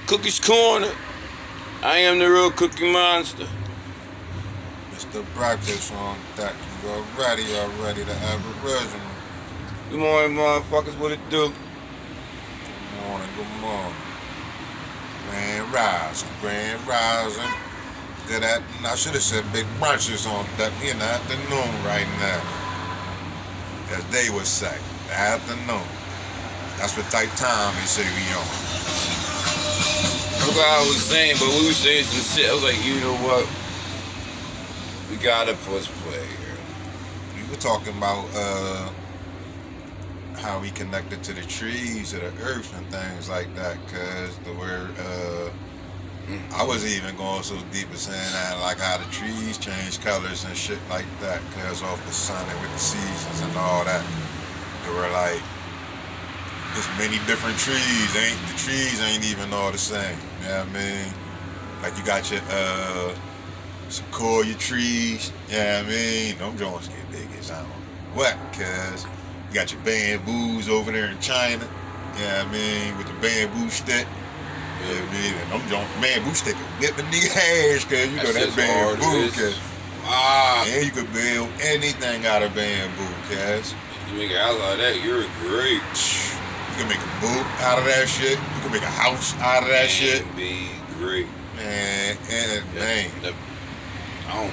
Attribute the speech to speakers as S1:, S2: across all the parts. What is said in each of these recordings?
S1: Cookie's Corner. I am the real Cookie Monster.
S2: Mr. Breakfast on that. You already the Aboriginal.
S1: Good morning, motherfuckers. What it do?
S2: Good morning. Grand rising. Good at, I should have said big brunches on that in the afternoon right now. As they would say, the afternoon. That's what type time they say we on.
S1: That's what I was saying, but we were saying some shit. I was like, you know what? We gotta push play here.
S2: We were talking about how we connected to the trees, to the earth, and things like that. Cause the word, I wasn't even going so deep as saying that, like how the trees change colors and shit like that. Cause off the sun and with the seasons and all that. They were like, there's many different trees. The trees ain't even all the same. You know what I mean? Like you got your sequoia trees. You know what I mean? Them joints get big as I don't know what, cause you got your bamboos over there in China. You know what I mean? With the bamboo stick. You know what I mean? And them joints, bamboo stick will whip a nigga ass, cause you know that bamboo. Cause and you could build anything out of bamboo, cause
S1: you make a house out of that, you're great.
S2: You can make a boat out of that shit. You can make a house out of that shit.
S1: Be great.
S2: Man, and man.
S1: I don't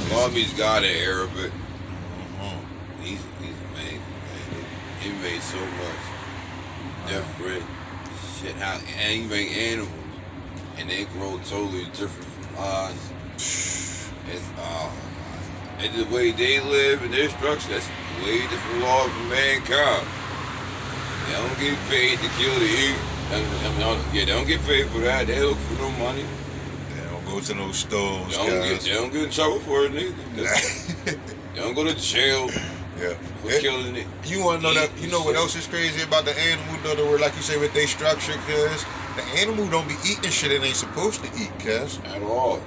S1: know. Longby's got an Arabic. He's amazing, man. He made so much different shit. And he make animals. And they grow totally different from us. It's and the way they live and their structure, that's way different law from mankind. They don't get paid to kill to eat. They don't get paid for that. They look for no money.
S2: They don't go to no stores.
S1: They don't get in trouble for it neither. They don't go to jail for killing it.
S2: You want to know that? You know what else is crazy about the animal though? The word, like you say, with their structure, cause the animal don't be eating shit it ain't supposed to eat, cause
S1: at all.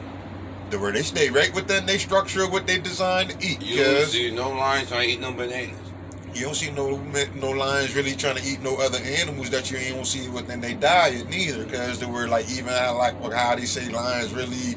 S2: The word they stay right within their structure of what they designed to eat.
S1: You don't see no lions trying to eat no bananas. You
S2: don't see no lions really trying to eat no other animals that you ain't gonna see within their diet neither. Cause they were like even how they say lions really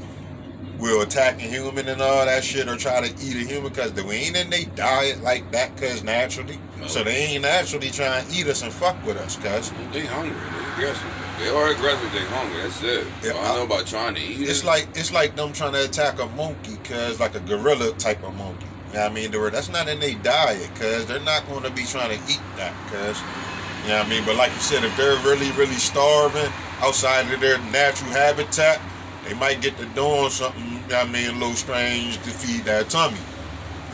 S2: will attack a human and all that shit or try to eat a human cause they ain't in their diet like that cause naturally. No. So they ain't naturally trying to eat us and fuck with us cause
S1: they hungry. They aggressive. They are aggressive. They hungry. That's it. Yeah, I don't know about trying to eat.
S2: It's like them trying to attack a monkey, cause like a gorilla type of monkey. You know what I mean? That's not in their diet, cause they're not going to be trying to eat that, cause you know what I mean. But like you said, if they're really starving outside of their natural habitat, they might get to doing something. You know what I mean? A little strange to feed that tummy.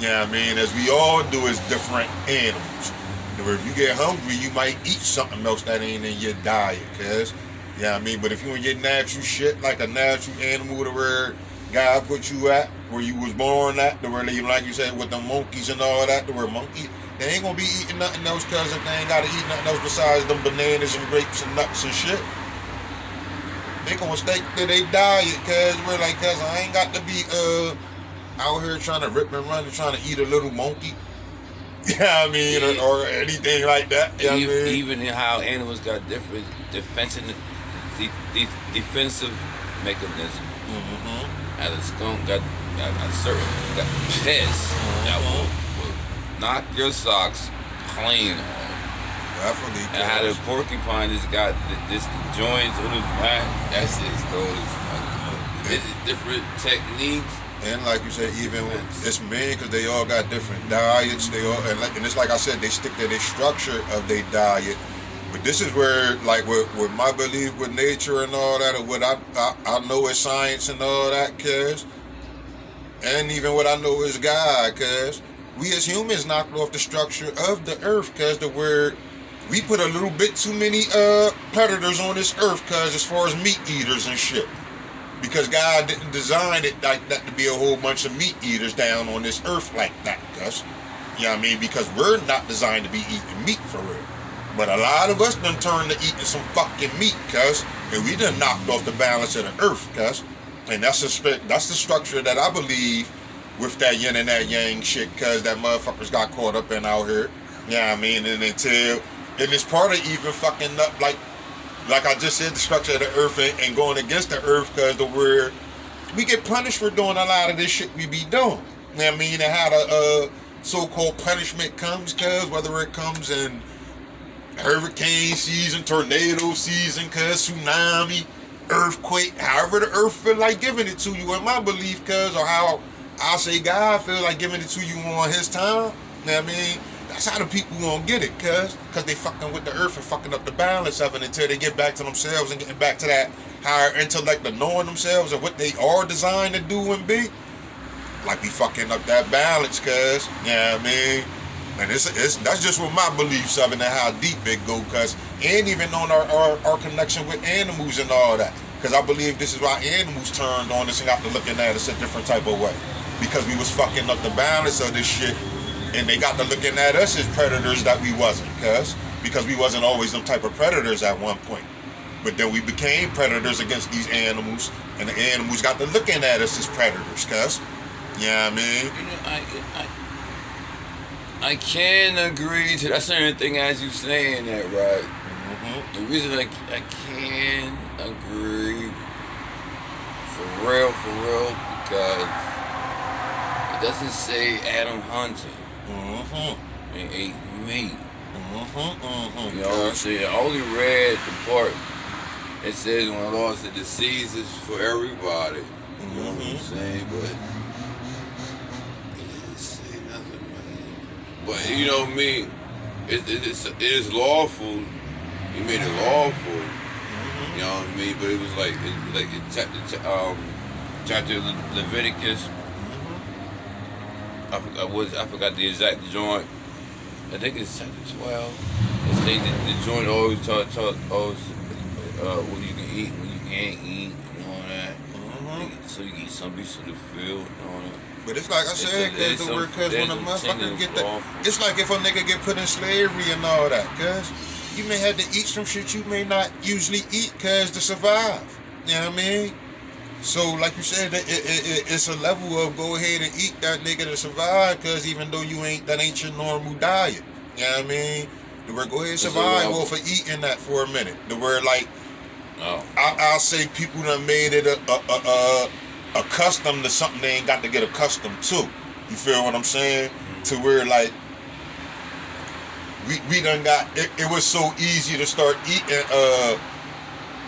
S2: You know what I mean? As we all do as different animals. If you get hungry, you might eat something else that ain't in your diet, cuz. You know what I mean? But if you want to get natural shit, like a natural animal to where God put you at, where you was born at, to where they, like you said, with the monkeys and all that, to where monkey, they ain't gonna be eating nothing else, cuz if they ain't gotta eat nothing else besides them bananas and grapes and nuts and shit. They gonna stick to their diet, cuz we're like, cuz I ain't got to be out here trying to rip and run and trying to eat a little monkey. You know what I mean? Or anything like that. You know what I mean?
S1: Even how animals got different defensive mechanisms. Mm-hmm. As a skunk got piss that will knock your socks clean off.
S2: Definitely.
S1: And how the porcupine has got this joints on his back. That's just goes. It's different techniques.
S2: And like you said, even it's men, because they all got different diets. They all and it's like I said, they stick to the structure of their diet. But this is where, like, with my belief with nature and all that, or what I know is science and all that, cuz, and even what I know is God, cuz, we as humans knocked off the structure of the earth, cuz, to where we put a little bit too many predators on this earth, cuz, as far as meat eaters and shit. Because God didn't design it like that to be a whole bunch of meat eaters down on this earth like that, cuz. You know what I mean? Because we're not designed to be eating meat for real. But a lot of us done turned to eating some fucking meat, cuz. And we done knocked off the balance of the earth, cuz. And that's the structure that I believe with that yin and that yang shit, cuz that motherfuckers got caught up in out here. You know what I mean? And until And it's part of even fucking up, like I just said, the structure of the earth and going against the earth, because we get punished for doing a lot of this shit we be doing. You know what I mean? And how the so-called punishment comes, cuz whether it comes in hurricane season, tornado season, cuz tsunami, earthquake, however the earth feel like giving it to you, in my belief, cuz, or how I'll say God feel like giving it to you on his time. You know what I mean? That's how the people gonna get it, cuz they fucking with the earth and fucking up the balance of it until they get back to themselves and getting back to that higher intellect of knowing themselves and what they are designed to do and be. Like we fucking up that balance, cuz, you know what I mean? And that's just what my beliefs of it and how deep it go, cuz, and even on our connection with animals and all that. Cuz I believe this is why animals turned on us and got to looking at us a different type of way. Because we was fucking up the balance of this shit. And they got to looking at us as predators that we wasn't, cuz. Because we wasn't always them type of predators at one point. But then we became predators against these animals. And the animals got to looking at us as predators, cuz. You know what I mean?
S1: You know, I can agree to that certain thing as you saying that, right? The reason I can agree for real, because it doesn't say Adam hunting. And ate meat. You know what I'm saying? I only read the part it says when I lost the disease is for everybody. You know what I'm saying? But it didn't say nothing, man. But you know what I mean? It is lawful. He made it lawful. You know what I mean? But it was like chapter Leviticus. I forgot the exact joint. I think it's chapter 12. It states that the joint always taught what you can eat, what you can't eat, and all that. So you can eat some beasts of the field and all that.
S2: But it's like I said, cuz when a motherfucker get that, it's like if a nigga get put in slavery and all that, cuz you may have to eat some shit you may not usually eat, cuz to survive. You know what I mean? So, like you said, it's a level of go ahead and eat that nigga to survive, cuz even though that ain't your normal diet. You know what I mean? The word go ahead and survive for eating that for a minute. The word like, I'll say people done made it accustomed to something they ain't got to get accustomed to. You feel what I'm saying? To where like, we done got, it was so easy to start eating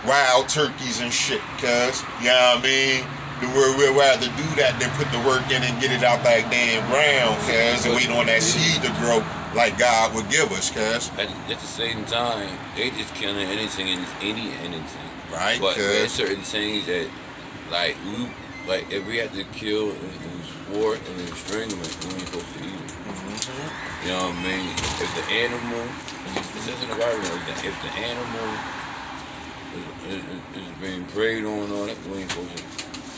S2: wild turkeys and shit, cuz, you know what I mean? We'd rather do that than put the work in and get it out that damn ground, cuz, and wait on that seed to grow like God would give us, cuz.
S1: At the same time, they just killing anything and anything.
S2: Right,
S1: but there's certain things that, like if we had to kill and sport and then string them, we ain't supposed to eat it. You know what I mean? If the animal, it says in the Bible, if the animal is being preyed on and all that, we ain't supposed to.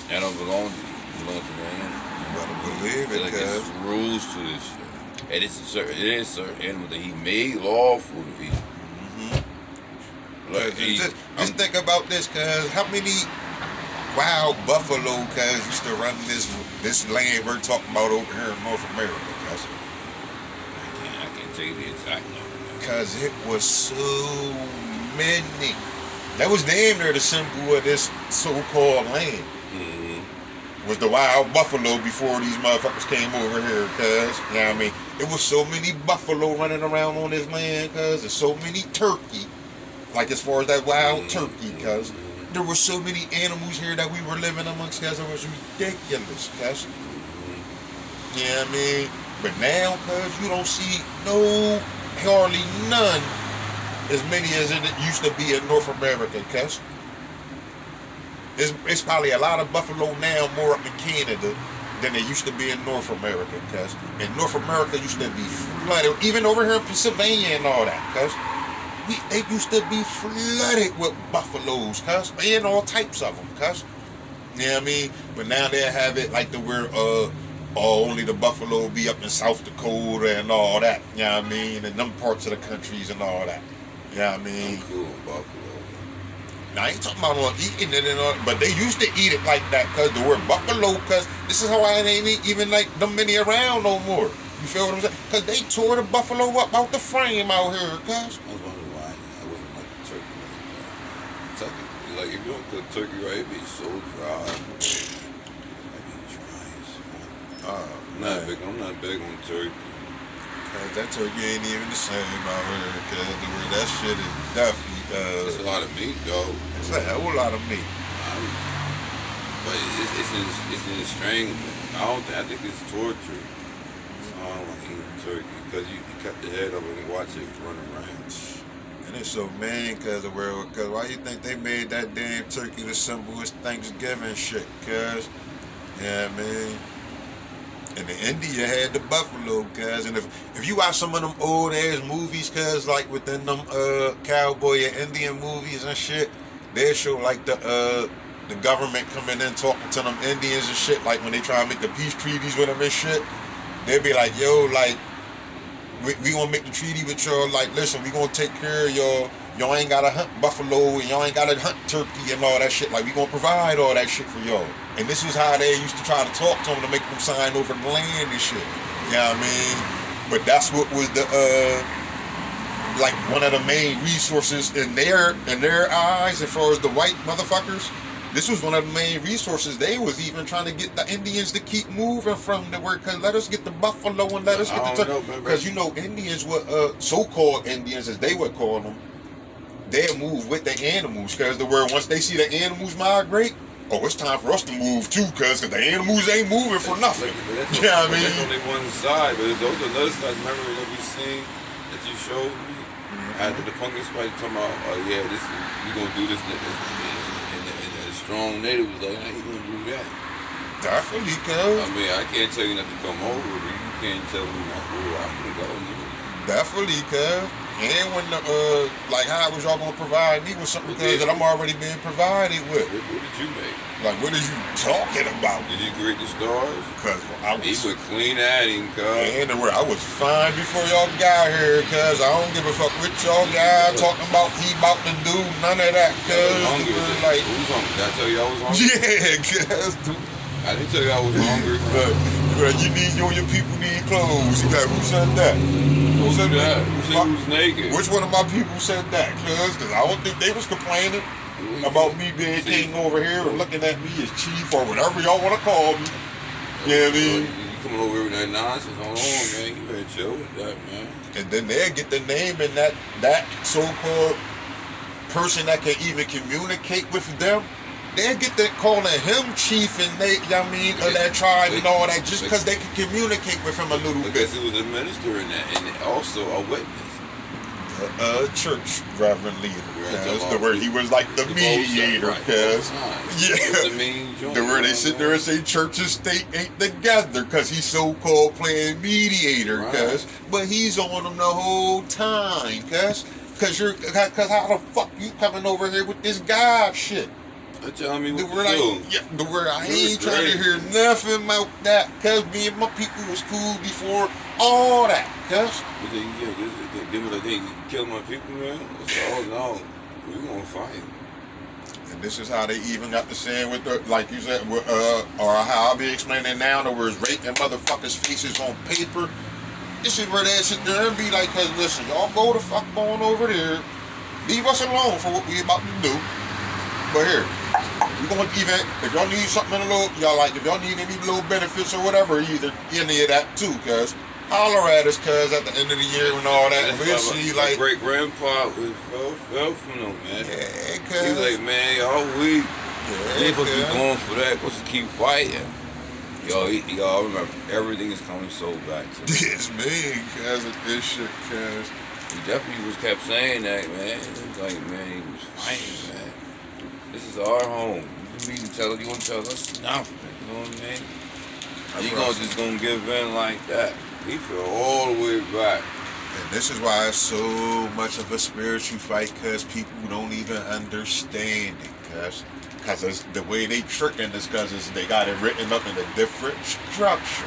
S1: That don't belong to you. It belongs to the animal.
S2: You better believe it,
S1: like
S2: cuz.
S1: there's rules to this shit. And it is certain animal that he made lawful to eat. Like
S2: just think about this, cuz. How many wild buffalo, cuz, used to run this land we're talking about over here in North America, cuz?
S1: I can't tell you the exact number.
S2: Cuz it was so many. That was damn near the symbol of this so-called land. Was the wild buffalo before these motherfuckers came over here, cuz. You know what I mean? It was so many buffalo running around on this land, cuz. There's so many turkey. Like as far as that wild turkey, cuz. There were so many animals here that we were living amongst, cuz. It was ridiculous, cuz. You know what I mean? But now, cuz, you don't see hardly none as many as it used to be in North America, cuz. It's probably a lot of buffalo now more up in Canada than they used to be in North America, cuz. And North America used to be flooded, even over here in Pennsylvania and all that, cuz. They used to be flooded with buffaloes, cuz. And all types of them, cuz. You know what I mean? But now they have it like where only the buffalo be up in South Dakota and all that. You know what I mean? And them parts of the countries and all that. You know what I mean?
S1: I'm cool, buffalo.
S2: Now, I ain't talking about eating it and all, but they used to eat it like that, cuz the word buffalo, cuz this is how I ain't even like them many around no more. You feel what I'm saying? Because they tore the buffalo up out the frame out here, cuz.
S1: I was wondering why I wasn't like the turkey like that. Turkey, like if you don't cook turkey right, it be so dry. It be dry as fuck. I'm not big on turkey.
S2: Cause that turkey ain't even the same out here. Cause that shit is definitely.
S1: It's a lot of meat though.
S2: It's a whole lot of meat.
S1: But it's in the string. I think it's torture. So I don't like eating turkey because you cut the head off and watch it run around.
S2: And it's so mean cause why you think they made that damn turkey the symbol of Thanksgiving shit? Cause, yeah, man. And the India had the buffalo, cuz. And if you watch some of them old ass movies, cuz, like within them cowboy and Indian movies and shit, they show like the government coming in talking to them Indians and shit, like when they try to make the peace treaties with them and shit. They'd be like, yo, like, we gonna make the treaty with y'all, like, listen, we gonna take care of y'all. Y'all ain't gotta hunt buffalo and y'all ain't gotta hunt turkey and all that shit. Like, we gonna provide all that shit for y'all. And this is how they used to try to talk to them to make them sign over the land and shit. You know what I mean? But that's what was the like one of the main resources in their eyes as far as the white motherfuckers. This was one of the main resources. They was even trying to get the Indians to keep moving from the word, cause let us get the buffalo and let us get the turkey. Because you know Indians were so-called Indians as they would call them. They'll move with the animals, cause the word once they see the animals migrate, oh, it's time for us to move too, cause the animals ain't moving for nothing. You know what I mean?
S1: That's only one side, but there's also another side. Remember that we seen that you showed me after the pumpkin spice talking about, oh yeah, we gonna do this, and the strong native was like, how you gonna do that?
S2: Definitely, cuz.
S1: I mean, I can't tell you not to come over, but you can't tell me not where I can go.
S2: Definitely, cuz. And when like, how was y'all gonna provide me with something that I'm already being provided with?
S1: What did you make?
S2: Like, what are you talking about?
S1: Did you create the stars?
S2: Cause I was.
S1: He was clean at him, cuz.
S2: And I was fine before y'all got here, cuz I don't give a fuck what y'all guys talking about. He about to do none of that, cuz.
S1: Like, who's hungry? Did I tell you I was hungry?
S2: Yeah, cuz.
S1: I didn't tell you I was hungry.
S2: But you and your people need clothes. Like, who said that? Who said that?
S1: Who said he was naked?
S2: Which one of my people said that? Cuz I don't think they was complaining about me being king over here and looking at me as chief or whatever y'all want to call me. You know what I mean?
S1: You coming over here with that nonsense? Hold on, man. You better chill with that, man.
S2: And then they'll get the name and that so-called person that can even communicate with them. They get that calling him chief and they, of that tribe and all that, just because they can communicate with him a little bit.
S1: Because he was a minister in that, and also a witness.
S2: Church reverend leader. The word he was like the mediator, cuz. Yeah. The word they sit there and say church and state ain't together, cuz he's so-called playing mediator, cuz. But he's on them the whole time, cuz. Cuz how the fuck you coming over here with this God shit?
S1: Tell me what
S2: the word I ain't trying to hear nothing about that, cuz me and my people was cool before all that, cuz.
S1: Then what I think, you kill my people, man? Oh no, we gonna fight.
S2: And this is how they even got the saying with the, like you said, or how I'll be explaining now, the words raking motherfuckers' faces on paper. This is where they sit there and be like, cuz listen, y'all go the fuck on over there, leave us alone for what we about to do. But here, we gonna even, if y'all need something in a little, if y'all need any little benefits or whatever, either any of that too, cuz holler at us, cuz at the end of the year and all that, we'll see, like.
S1: Great grandpa fell from them, man.
S2: Yeah, cuz.
S1: He's like, man, y'all weak. You ain't supposed to be going for that, supposed to keep fighting. Y'all remember, everything is coming so back to me.
S2: It's me, cuz, of this shit, cuz.
S1: He definitely kept saying that, man. He was like, man, he was fighting, man. This is our home. You want to tell us nothing, you know what I mean? You just gonna give in like that. He fell all the way back.
S2: And this is why it's so much of a spiritual fight, cuz people don't even understand it, cuz. Because it's the way they tricking us, cuz they got it written up in a different structure.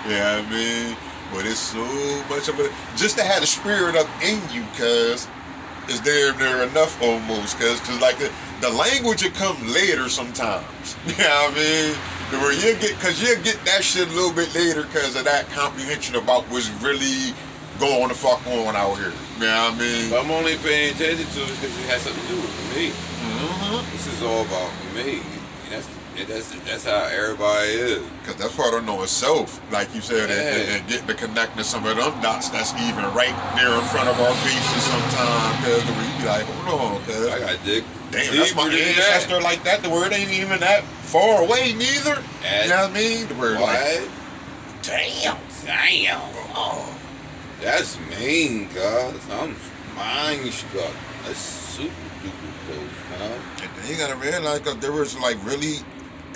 S2: You know what I mean? But it's so much of a, just to have the spirit up in you, cuz, is damn near enough almost, cuz like the language will come later sometimes. You know what I mean? Where you'll get that shit a little bit later because of that comprehension about what's really going the fuck on out here. You know what I mean?
S1: But I'm only paying attention to it because it has something to do with me.
S2: Mm-hmm.
S1: This is all about me. That's how everybody is.
S2: Because that's part of knowing self, like you said, and getting to connect to some of them dots that's even right there in front of our faces sometimes. Because we be like, hold on, cuz.
S1: I got dick.
S2: Damn, that's my ancestor like that. The word ain't even that far away neither. You know what I mean? The word like, damn.
S1: Oh, that's mean, cuz. I'm mind struck. That's super duper close, cuz.
S2: And then you gotta realize, cause there was like really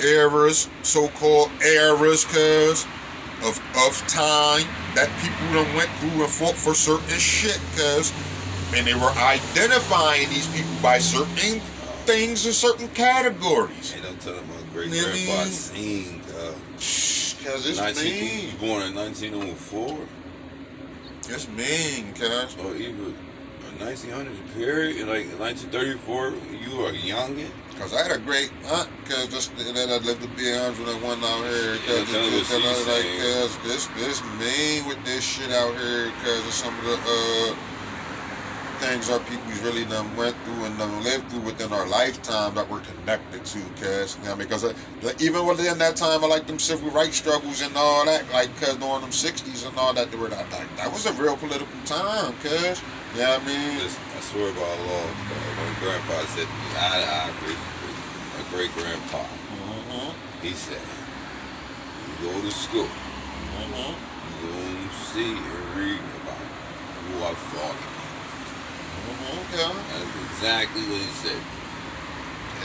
S2: eras, so-called eras, cuz, of time that people done went through and fought for certain shit, cuz. And they were identifying these people by certain things in certain categories.
S1: Hey, don't tell them my great grandpa seen,
S2: Cuz it's mean.
S1: You born in 1904?
S2: It's mean, cuz.
S1: Or even 1900s period, like 1934, you were youngin'.
S2: Cause I had a great aunt, cause that I lived to be 101 out here. Cause this mean with this shit out here, cause of some of the things our people's really done went through and done lived through within our lifetime that we're connected to, cause, you know what I mean? Cause like, even within that time of like them civil rights struggles and all that, like cause during them 60s and all that, that was a real political time, cause, you know what I mean?
S1: Listen, I swear by Allah, my grandpa said to me, my great grandpa, he said, you go to school, you don't see and read about who I fought.
S2: Okay.
S1: That's exactly what he said.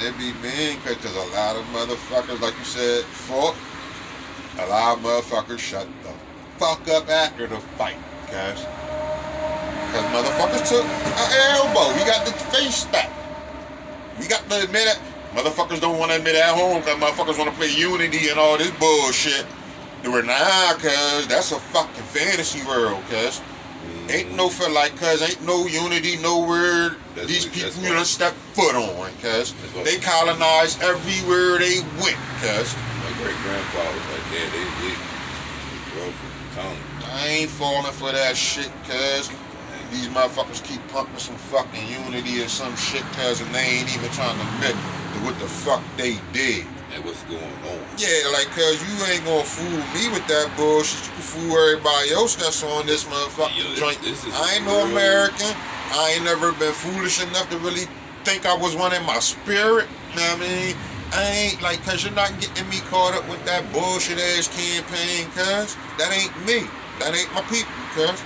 S2: It be mean because a lot of motherfuckers, like you said, fought. A lot of motherfuckers shut the fuck up after the fight, guys. Because motherfuckers took an elbow. We got to face that. We got to admit it. Motherfuckers don't want to admit it at home because motherfuckers want to play Unity and all this bullshit. They were cuz that's a fucking fantasy world, cuz. Ain't no feel like, cuz ain't no unity nowhere these people you done step foot on, cuz. They colonized everywhere they went, cuz.
S1: My great grandpa was like, yeah, they fell for the tongue.
S2: I ain't falling for that shit, cuz. These motherfuckers keep pumping some fucking unity or some shit, cuz, and they ain't even trying to admit what the fuck they did.
S1: And what's going on?
S2: Yeah, like, cuz you ain't gonna fool me with that bullshit. You can fool everybody else that's on this motherfucking joint. I ain't no American. I ain't never been foolish enough to really think I was one in my spirit. You know what I mean? I ain't, like, cuz you're not getting me caught up with that bullshit ass campaign, cuz. That ain't me. That ain't my people, cuz.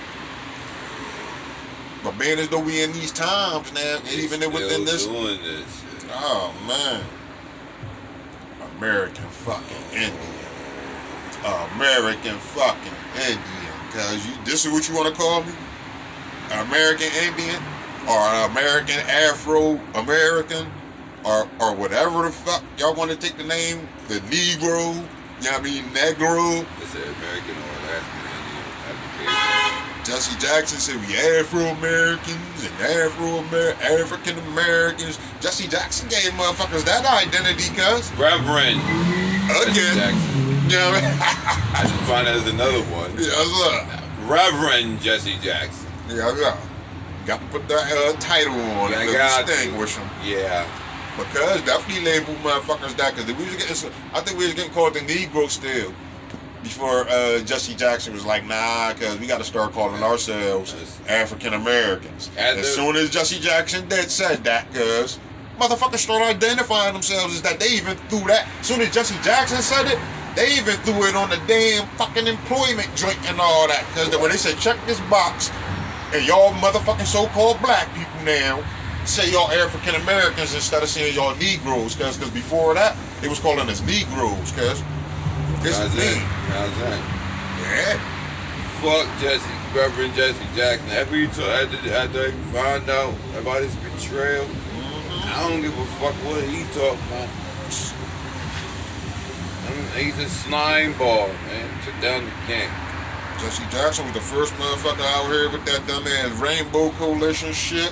S2: But being as though we in these times now, and even within this.
S1: Doing this.
S2: Oh, man. American fucking Indian. American fucking Indian. Cause this is what you want to call me? American Indian? Or an American Afro-American? Or whatever the fuck y'all want to take the name? The Negro? You know what I mean? Negro?
S1: It's an American or African Indian application.
S2: Jesse Jackson said we Afro-Americans and African-Americans. Jesse Jackson gave motherfuckers that identity, cuz.
S1: Reverend.
S2: Again.
S1: Jesse Jackson.
S2: You know what I mean?
S1: I should find out as another one.
S2: Yeah,
S1: Reverend Jesse Jackson.
S2: Yeah. Got to put that title on it to distinguish them.
S1: Yeah.
S2: Because definitely label motherfuckers that, because I think we was getting called the Negro still. Before Jesse Jackson was like, nah, because we got to start calling ourselves African Americans. As soon as Jesse Jackson said that, because motherfuckers started identifying themselves as that. They even threw that. As soon as Jesse Jackson said it, they even threw it on the damn fucking employment joint and all that. Because when they said, check this box, and y'all motherfucking so-called black people now say y'all African Americans instead of saying y'all Negroes. Because before that, they was calling us Negroes, because.
S1: How's that?
S2: Yeah.
S1: Fuck Reverend Jesse Jackson. After I find out about his betrayal, I don't give a fuck what he's talking about. He's a slime ball, man. Took down the king.
S2: Jesse Jackson was the first motherfucker out here with that dumbass Rainbow Coalition shit.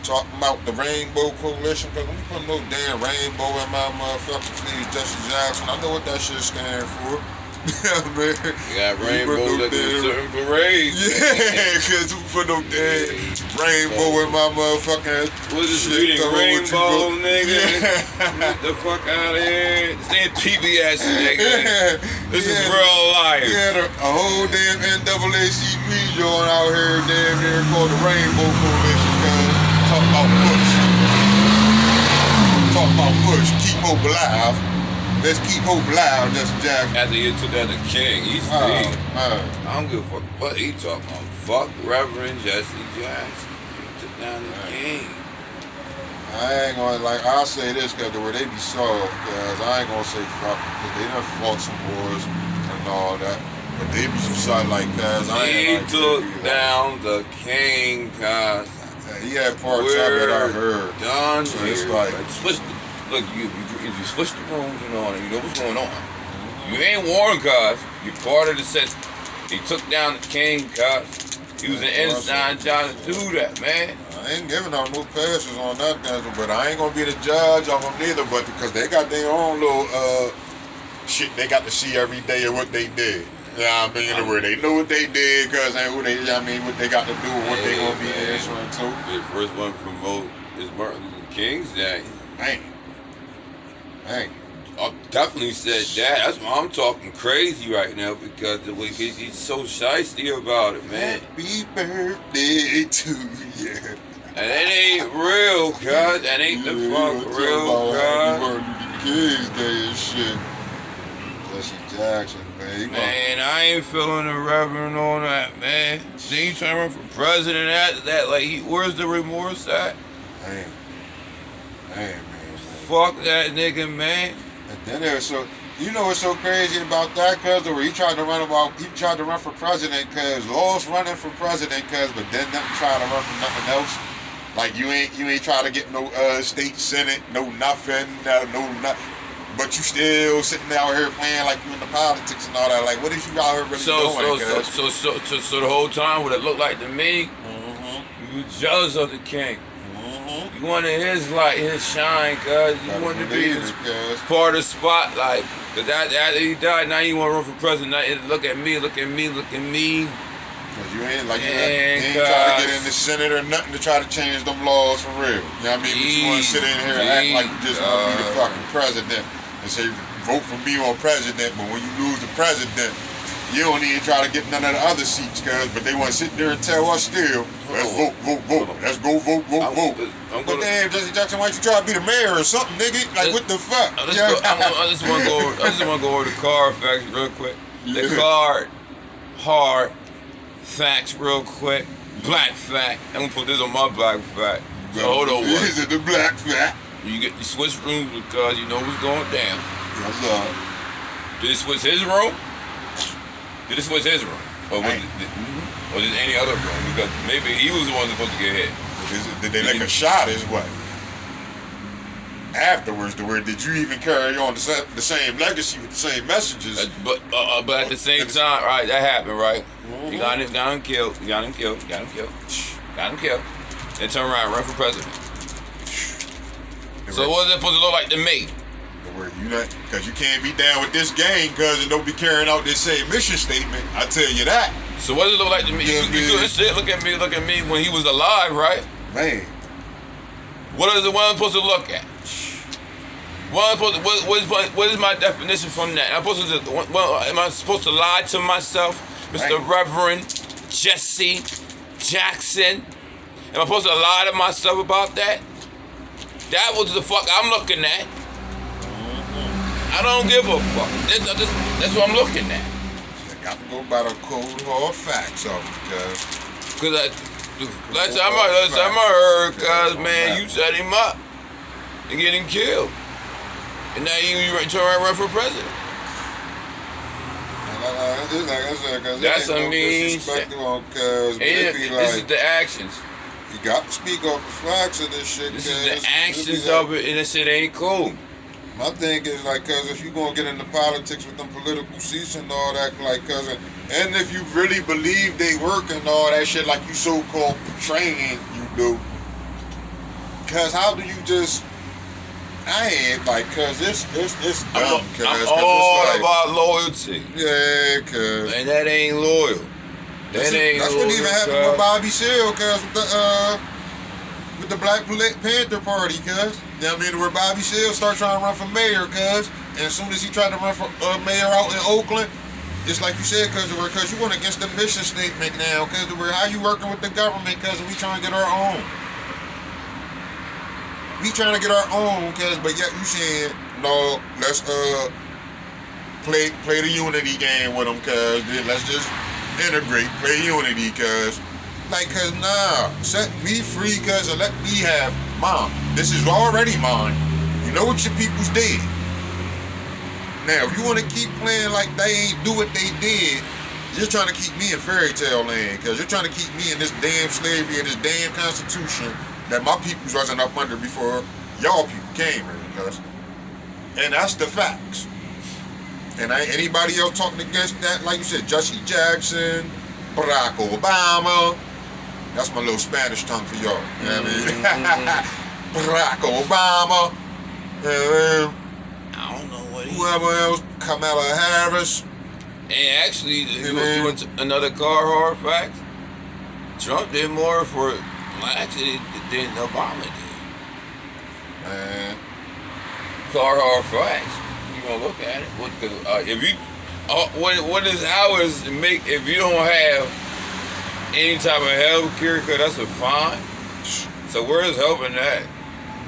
S2: talking about the Rainbow Coalition, because we put no damn rainbow in my motherfucking fleas, Jesse Jackson. I know what that shit stand for. Yeah, man.
S1: You got rainbows at certain parades.
S2: Yeah, because we put no damn rainbow in my motherfucking
S1: What is this
S2: shit,
S1: reading
S2: though,
S1: rainbow, nigga?
S2: Yeah.
S1: Get the fuck out of here. This ain't PBS, nigga.
S2: Yeah.
S1: This is
S2: Yeah.
S1: real life.
S2: Yeah, a whole damn NAACP joint out here damn near called the Rainbow Coalition, cuz talk about push. Talk about push. Keep hope alive. Let's keep hope alive, Jesse Jackson.
S1: After you took down the king, he's dead. I don't give a fuck what he talking about. Fuck Reverend Jesse Jackson. He took down the king.
S2: I ain't gonna, like, I'll say this because the way they be soft, cuz I ain't gonna say fuck, because they done fought some wars and all that. But they be some side like, cuz I
S1: He
S2: ain't like
S1: took
S2: that,
S1: down the king, cuz.
S2: He had parts of it, I heard.
S1: Done
S2: So
S1: here.
S2: it's like,
S1: Look, if you switch the rooms and all that, you know what's going on. You ain't warned, cuz. You're part of the system. He took down the king, cuz. He was an inside trying to do that, man.
S2: I ain't giving out no passes on that, but I ain't gonna be the judge of them neither. But because they got their own little shit they got to see every day of what they did. Yeah, I mean, where they know what they did, cause and who they, I mean, what they got to do, what they gonna be answering to.
S1: The first one to promote is Martin Luther King's Day.
S2: Hey.
S1: I definitely said that. That's why I'm talking crazy right now because the way he's so shiesty about it, man.
S2: Happy birthday to you.
S1: And it ain't real, cuz. That ain't the fuck real, cuz.
S2: Kookiez Day and shit. Jesse Jackson, man.
S1: Man, I ain't feeling the reverend on that, man. Then you trying to run for president after that. Like, where's the remorse at?
S2: Man. Man.
S1: Fuck that nigga, man.
S2: And then there's so, you know what's so crazy about that, cuz, where he tried to run for president, cuz, Law's running for president, cuz, but then them trying to run for nothing else. Like, you ain't trying to get no state senate, no nothing, but you still sitting out here playing like you in the politics and all that. Like, what is you out here really doing, cuz?
S1: So the whole time, what it looked like to me, you were jealous of the king. You wanted his light, his shine, cuz. You wanted to be part of the spotlight. Cause after he died, now you want to run for president. Now look at me, look at me, look at me.
S2: Cause you ain't like, you ain't trying to get in the Senate or nothing to try to change them laws for real. You know what I mean? But you want to sit in here and act like you just want to be the fucking president and say, vote for me on president, but when you lose the president, you don't even try to get none of the other seats, cuz, but they want to sit there and tell us still, let's vote. Let's go vote. But damn, Jesse Jackson, why don't you try to be the mayor or something, nigga? Like, what the fuck?
S1: I just want to go over the card facts real quick. The hard facts real quick. Black fact. I'm going to put this on my black fact. So hold on.
S2: This is the black fact.
S1: You switch rooms because you know what's going down.
S2: What's up?
S1: Did it switch his room? Did this was his room? Or was it any other room? Because maybe he was the one supposed to get hit.
S2: Did they make a shot his way? Afterwards, to where did you even carry on the same legacy with the same messages?
S1: But at the same time, right, that happened, right? You got him killed. Then turn around and run for president. So what was it supposed to look like to me?
S2: Because you can't be down with this gang, cuz, and don't be carrying out this same mission statement. I tell you that.
S1: So what does it look like to me? You couldn't sit, look at me when he was alive, right?
S2: Man.
S1: What is I'm supposed to look at? What is my definition from that? Am I supposed to lie to myself, Mr. Reverend Jesse Jackson? Am I supposed to lie to myself about that? That was the fuck I'm looking at. I don't give a fuck. That's what I'm looking at.
S2: I got to go by the cold hard facts of it,
S1: Because last time I heard, cuz, man, you set him up and get him killed. And now you turn around and run for president.
S2: Like I said, cuz
S1: that's a mean
S2: shit.
S1: This is the actions.
S2: You got to speak off the facts of this shit,
S1: This is the actions of it, and this shit ain't cool.
S2: My thing is, like, cuz, if you gonna get into politics with them political seats and all that, like, cuz, and if you really believe they work and all that shit, like you so-called portraying you do, Cause how do you just? I ain't like, cause it's dumb.
S1: I'm all about loyalty.
S2: Yeah, cause
S1: and that ain't loyal. That's
S2: what even happened with Bobby Seale, cause with the Black Panther Party, cuz. You know what I mean? Where Bobby Seale started trying to run for mayor, cuz. And as soon as he tried to run for mayor out in Oakland, just like you said, cuz you went against the mission statement now, cuz how you working with the government, cuz we trying to get our own. We trying to get our own, cuz, but yet you saying, no, let's play the unity game with them, cuz. Let's just integrate, play unity, cuz. Like, cuz, nah, set me free, cuz, and let me have mine. This is already mine. You know what your people's did. Now, if you want to keep playing like they ain't do what they did, you're trying to keep me in fairy tale land, cuz you're trying to keep me in this damn slavery and this damn constitution that my peoples wasn't up under before y'all people came here, cuz. And that's the facts. And ain't anybody else talking against that, like you said, Jesse Jackson, Barack Obama. That's my little Spanish tongue for y'all. You know what I mean? Barack Obama.
S1: I don't know what he...
S2: Whoever else, Kamala Harris.
S1: And actually, you want another Carhartt fact? Trump did more for actually than Obama did.
S2: Man.
S1: Carhartt facts. You gonna look at it? If you, what is ours make if you don't have any type of health care? Cause that's a fine. So where is helping that?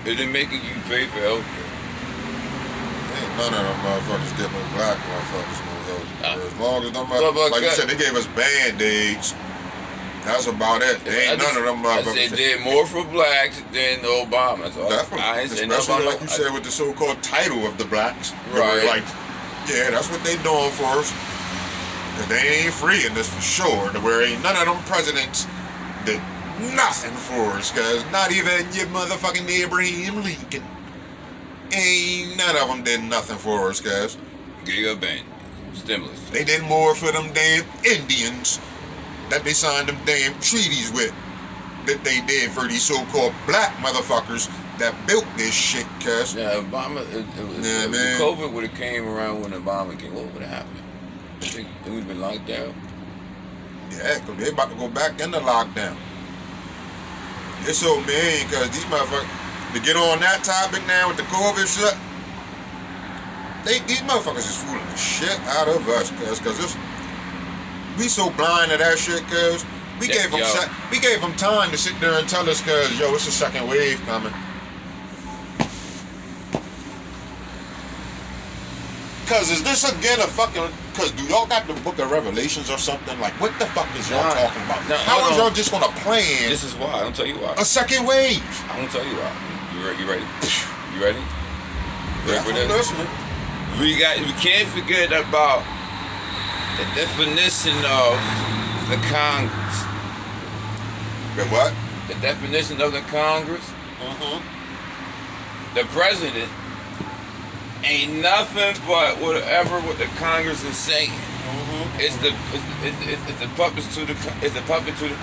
S1: Is it making you pay for health care?
S2: Ain't none of them motherfuckers get no black motherfuckers no health care. As long as them motherfuckers, like you said, they gave us Band-Aids. That's about it. They ain't none of them motherfuckers.
S1: I said did more for blacks than Obama. So
S2: definitely. Especially like you said with the so-called title of the blacks.
S1: Right.
S2: Like, yeah, that's what they doing for us. Cause they ain't free in this for sure. Where ain't none of them presidents did nothing for us. Cause not even your motherfucking Abraham Lincoln. Ain't none of them did nothing for us, guys.
S1: Gig up band. Stimulus.
S2: They did more for them damn Indians that they signed them damn treaties with that they did for these so-called black motherfuckers that built this shit, cuz.
S1: Yeah, Obama, if COVID would have came around when Obama came, what would have happened? I think it would have been locked down.
S2: Yeah, because they about to go back into lockdown. It's so mean, because these motherfuckers, to get on that topic now with the COVID shit, these motherfuckers is fooling the shit out of us, cuz it's, we so blind to that shit, cuz we gave them time to sit there and tell us, cuz yo, it's a second wave coming. Cuz is this again a fucking? Cuz do y'all got the Book of Revelations or something? Like what the fuck is y'all talking about? How is y'all just gonna plan?
S1: This is why. I'm tell you why.
S2: A second wave.
S1: I'm gonna tell you why. You ready? You ready?
S2: Yeah, I'm listening.
S1: We can't forget about the definition of the Congress.
S2: The what?
S1: The definition of the Congress. The president ain't nothing but whatever what the Congress is saying. It's the puppet to the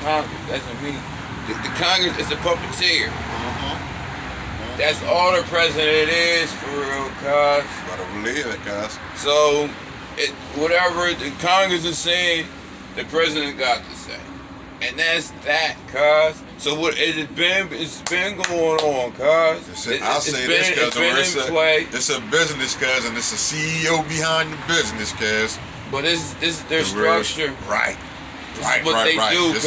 S1: Congress. That's what I mean. The Congress is a puppeteer. That's all the president is for real, cuz.
S2: Gotta believe it, cuz.
S1: So, whatever the Congress is saying, the president got to say. And that's that, cuz. So what it's been going on, cuz.
S2: I'll say this, cuz. It's a business, cuz, and it's a CEO behind the business, cuz.
S1: But it's their structure.
S2: Right.
S1: This is what they do,
S2: cuz.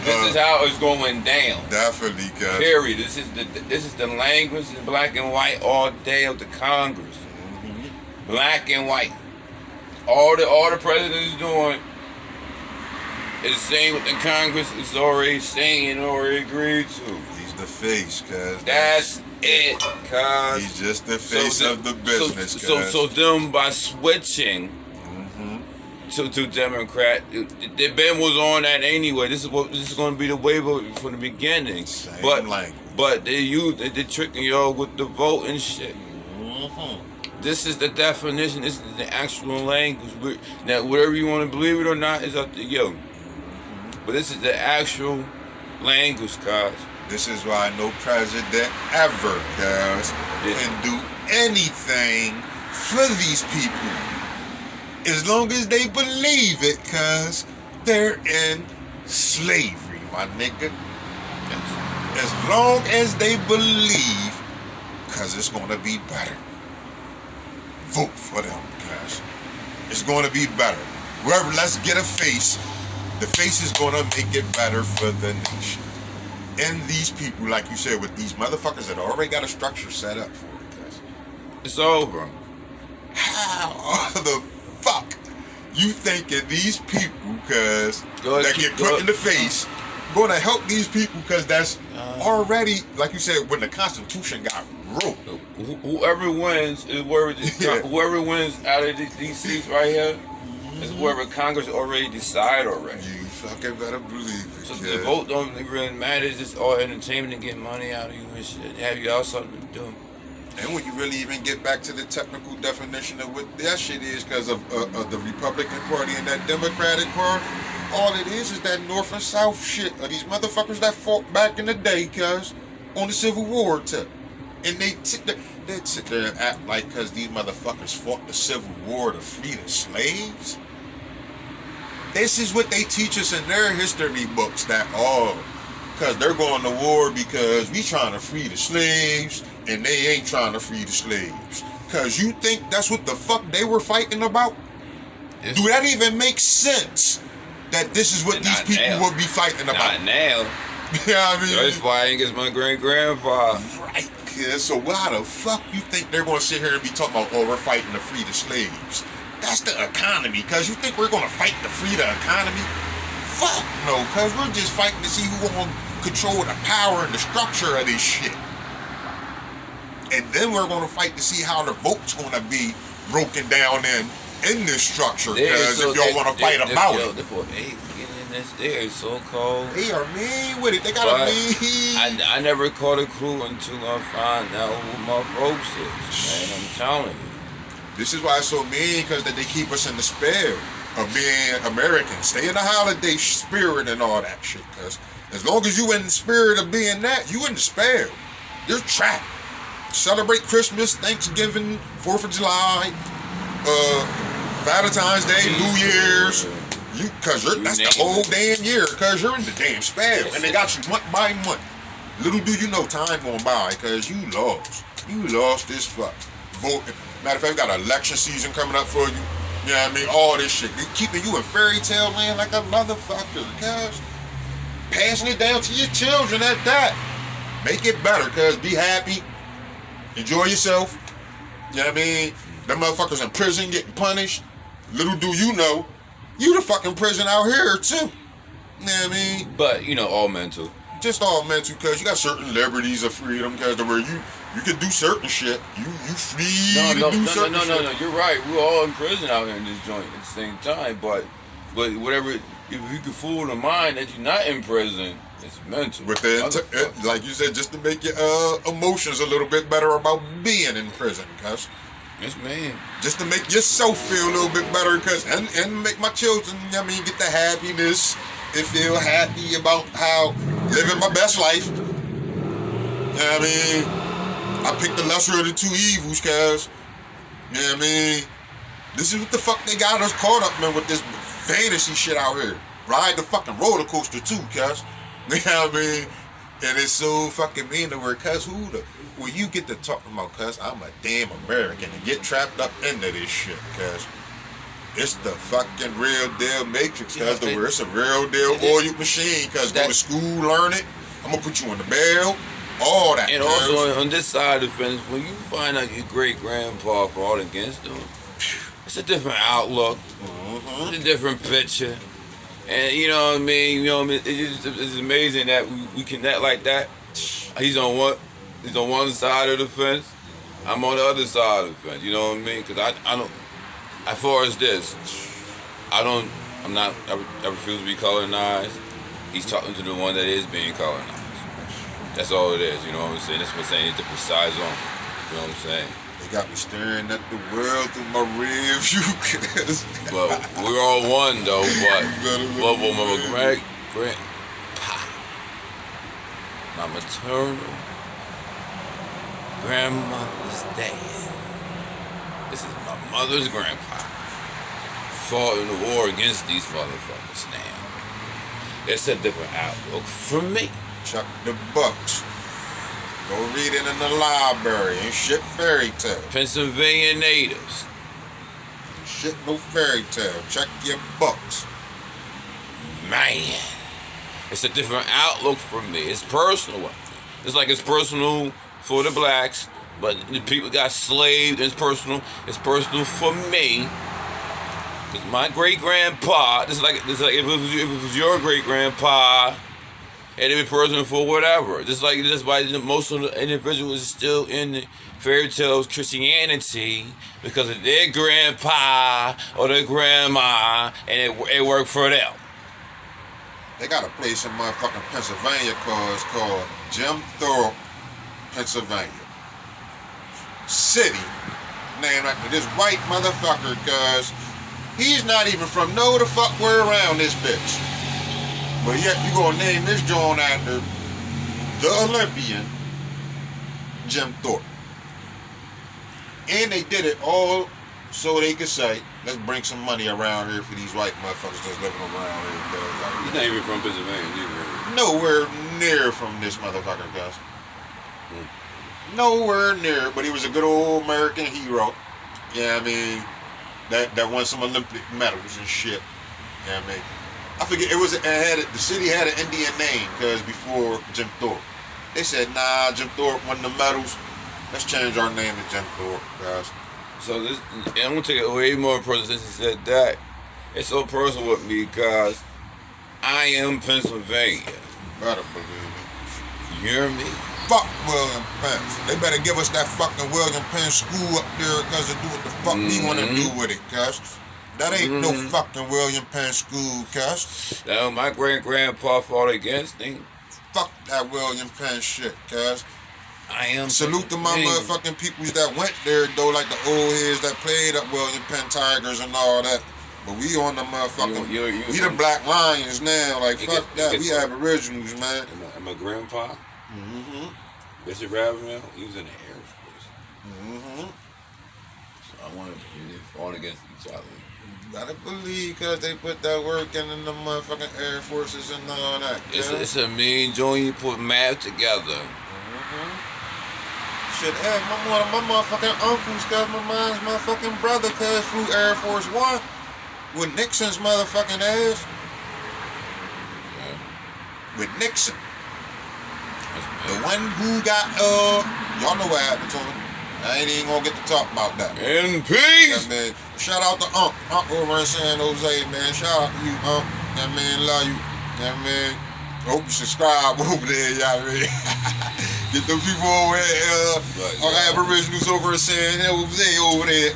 S1: This is how it's going down.
S2: Definitely, cuz.
S1: Period. This is the language in black and white all day of the Congress. Black and white. All the president is doing is saying what the Congress is already saying and already agreed to.
S2: He's the face, cuz.
S1: That's it, cuz.
S2: He's just the face of the business, cuz.
S1: So them by switching to Democrat, the Ben was on that anyway. This is going to be the wave from the beginning.
S2: Same
S1: language. But they're tricking y'all with the vote and shit. This is the definition. This is the actual language. Now, whatever you want to believe it or not is up to you. But this is the actual language, cuz.
S2: This is why no president ever, cuz, can do anything for these people. As long as they believe it, cuz, they're in slavery, my nigga. As long as they believe, cuz it's gonna be better. Vote for them, cuz. It's gonna be better. Whoever, let's get a face. The face is gonna make it better for the nation. And these people, like you said, with these motherfuckers that already got a structure set up for it, cuz.
S1: It's over.
S2: How the fuck you thinking these people, cuz, that get put in the face, gonna help these people, cuz that's already, like you said, when the Constitution got wrote.
S1: Whoever wins is whoever wins out of these seats right here is whoever Congress already decide already.
S2: You fucking better believe it.
S1: So the vote don't really matter. It's just all entertainment and get money out of you and shit. Have y'all something to do.
S2: And when you really even get back to the technical definition of what that shit is, because of the Republican Party and that Democratic Party, all it is that North and South shit of these motherfuckers that fought back in the day, cuz, on the Civil War tip. And they'd sit there and act like, cuz these motherfuckers fought the Civil War to free the slaves. This is what they teach us in their history books, that, cuz they're going to war because we trying to free the slaves, and they ain't trying to free the slaves. Cuz you think that's what the fuck they were fighting about? Do that even make sense? That this is what these people would be fighting about?
S1: Not now.
S2: Yeah, I mean,
S1: that's fighting against my great-grandpa.
S2: Right, kid. So why the fuck you think they're going to sit here and be talking about, we're fighting to free the slaves? That's the economy, cuz. You think we're going to fight to free the economy? Fuck no, cuz. We're just fighting to see who going to control the power and the structure of this shit. And then we're going to fight to see how the vote's going to be broken down in this structure, because if y'all want to fight about it.
S1: They're so cold.
S2: They are mean with it. They got a mean.
S1: I never caught a clue until I find out who my folks is, man. I'm telling you.
S2: This is why it's so mean, because they keep us in the spell of being American. Stay in the holiday spirit and all that shit, because as long as you in the spirit of being that, you in the spell. You're trapped. Celebrate Christmas, Thanksgiving, 4th of July, Valentine's Day, New Year's. That's the whole damn year, cuz you're in the damn spell. And they got you month by month. Little do you know, time going by, cuz you lost. You lost this fuck. Vote. Matter of fact, we got election season coming up for you. You know what I mean? All this shit. They keeping you in fairy tale land like a motherfucker, cuz. Passing it down to your children at that. Make it better, cuz. Be happy. Enjoy yourself. You know what I mean? Them motherfuckers in prison getting punished. Little do you know, you the fucking prison out here too. You know what I mean?
S1: But, all mental.
S2: Just all mental, cuz you got certain liberties of freedom, cuz where you can do certain shit. You free to do certain shit.
S1: No, you're right. We're all in prison out here in this joint at the same time. But whatever, if you can fool the mind that you're not in prison, it's mental.
S2: With like you said, just to make your emotions a little bit better about being in prison, cuz.
S1: Yes, man.
S2: Just to make yourself feel a little bit better, cuz, and make my children, get the happiness and feel happy about how living my best life. I picked the lesser of the two evils, cuz. This is what the fuck they got us caught up in with this fantasy shit out here. Ride the fucking roller coaster too, cuz. You know what I mean? And it's so fucking mean to where, cuz, when you get to talking about, cuz, I'm a damn American, and get trapped up into this shit, cuz. It's the fucking real deal matrix, cuz, where it's a real deal oil machine, cuz. Go to school, learn it. I'm gonna put you on the bell, all that.
S1: And also on this side of the fence, when you find out your great grandpa fought against them, it's a different outlook. It's a different picture. And you know what I mean? It's amazing that we connect like that. He's on one side of the fence. I'm on the other side of the fence. You know what I mean? Because I don't. As far as this, I refuse to be colonized. He's talking to the one that is being colonized. That's all it is. You know what I'm saying? That's what I'm saying. It's different sides on it. You know what I'm saying?
S2: They got me staring at the world through my rear view.
S1: But we're all one though. But my maternal grandmother's dad. This is my mother's grandpa. Fought in the war against these motherfuckers now. It's a different outlook for me.
S2: Chuck the Bucks. Go read it in the library. Ain't shit fairy tale.
S1: Pennsylvania natives.
S2: Shit no fairy tale. Check your books.
S1: Man. It's a different outlook for me. It's personal. It's like it's personal for the blacks, but the people got slaved. It's personal. It's personal for me. Cause my great grandpa. It's like if it was your great grandpa, and it be personal for whatever. Just like that's why most of the individuals are still in the fairy tales Christianity because of their grandpa or their grandma, and it worked for them.
S2: They got a place in motherfucking Pennsylvania called Jim Thorpe, Pennsylvania. City named after this white motherfucker, cause he's not even from no the fuck where around this bitch. But yet you gonna name this joint after the Olympian, Jim Thorpe. And they did it all so they could say, let's bring some money around here for these white motherfuckers that's living around here.
S1: He's not even from Pennsylvania, either.
S2: Nowhere near from this motherfucker, guys. Nowhere near, but he was a good old American hero. Yeah, I mean, that won some Olympic medals and shit. Yeah, I mean, I forget the city had an Indian name because before Jim Thorpe, they said, nah, Jim Thorpe won the medals. Let's change our name to Jim Thorpe, guys.
S1: So this, and I'm gonna take it way more personal since he said that. It's so personal with me because I am Pennsylvania.
S2: Better believe it.
S1: You hear me?
S2: Fuck William Penn. They better give us that fucking William Penn school up there because to do what the fuck we want to do with it, cuz. That ain't no fucking William Penn school, cuz.
S1: Now, my great-grandpa fought against him.
S2: Fuck that William Penn shit, cuz.
S1: I am
S2: Salute to my motherfucking peoples that went there, though, like the old heads that played up William Penn Tigers and all that. But we on the motherfucking, we the Black Lions now. Like, fuck that. We aboriginals, man.
S1: And my grandpa, Bishop Ravenel, he was in the Air Force. So I wanted to fought against each other.
S2: You gotta believe, cuz they put that work in the motherfucking Air Forces and all that.
S1: It's a mean joint you put math together.
S2: Shit, hey, one of my motherfucking uncles, cuz my mom's motherfucking brother, cuz flew Air Force One with Nixon's motherfucking ass.
S1: Yeah.
S2: With Nixon. The one who got, y'all know what happened to him. I ain't even gonna get to talk about that.
S1: In peace!
S2: Yeah, man. Shout out to Unc over in San Jose, man. Shout out to you, Unc. Yeah, man, love you. Yeah, man. Hope you subscribe over there, y'all. Man. Get them people over there, aboriginals over in San Jose over there.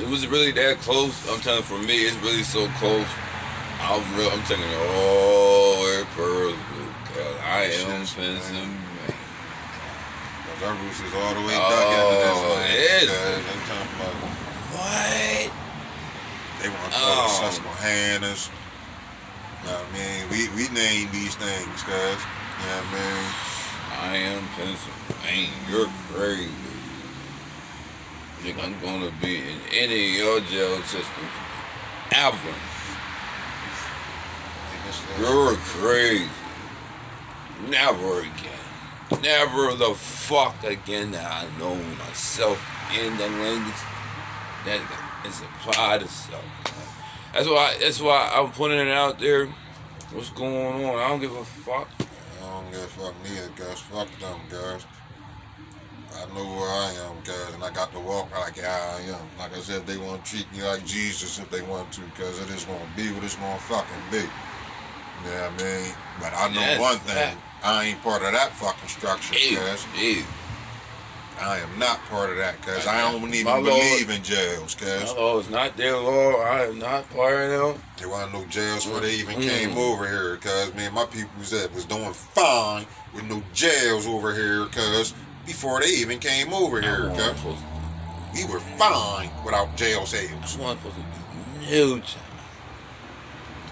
S1: It was really that close. I'm telling you, for me, it's really so close. I'm taking it all way personal. Cause I am Pennsylvania.
S2: Our roots is all the way dug into this.
S1: It is. What?
S2: They want to call us Susquehannas. You know what I mean? We name these things, cuz. You know what I mean?
S1: I am Pennsylvania. You're crazy. Think I'm gonna be in any of your jail systems ever. You're crazy. Never again. Never the fuck again that I know myself in that language that is applied to self. That's why I'm putting it out there. What's going on? I don't give a fuck.
S2: I don't give a fuck neither, guys. Fuck them, guys. I know where I am, guys, and I got to walk like I am. Like I said, they want to treat me like Jesus if they want to, because it is going to be what it's going to fucking be. You know what I mean? But I know one thing. I ain't part of that fucking structure, cuz. I am not part of that, cuz. I don't even believe in jails, cuz.
S1: My law is not their law. I am not part of them.
S2: There wasn't no jails before they even came over here, cuz. Man, my people was doing fine with no jails over here, cuz. Before they even came over here, cuz. We were fine without jail cells.
S1: I wasn't supposed to do no time.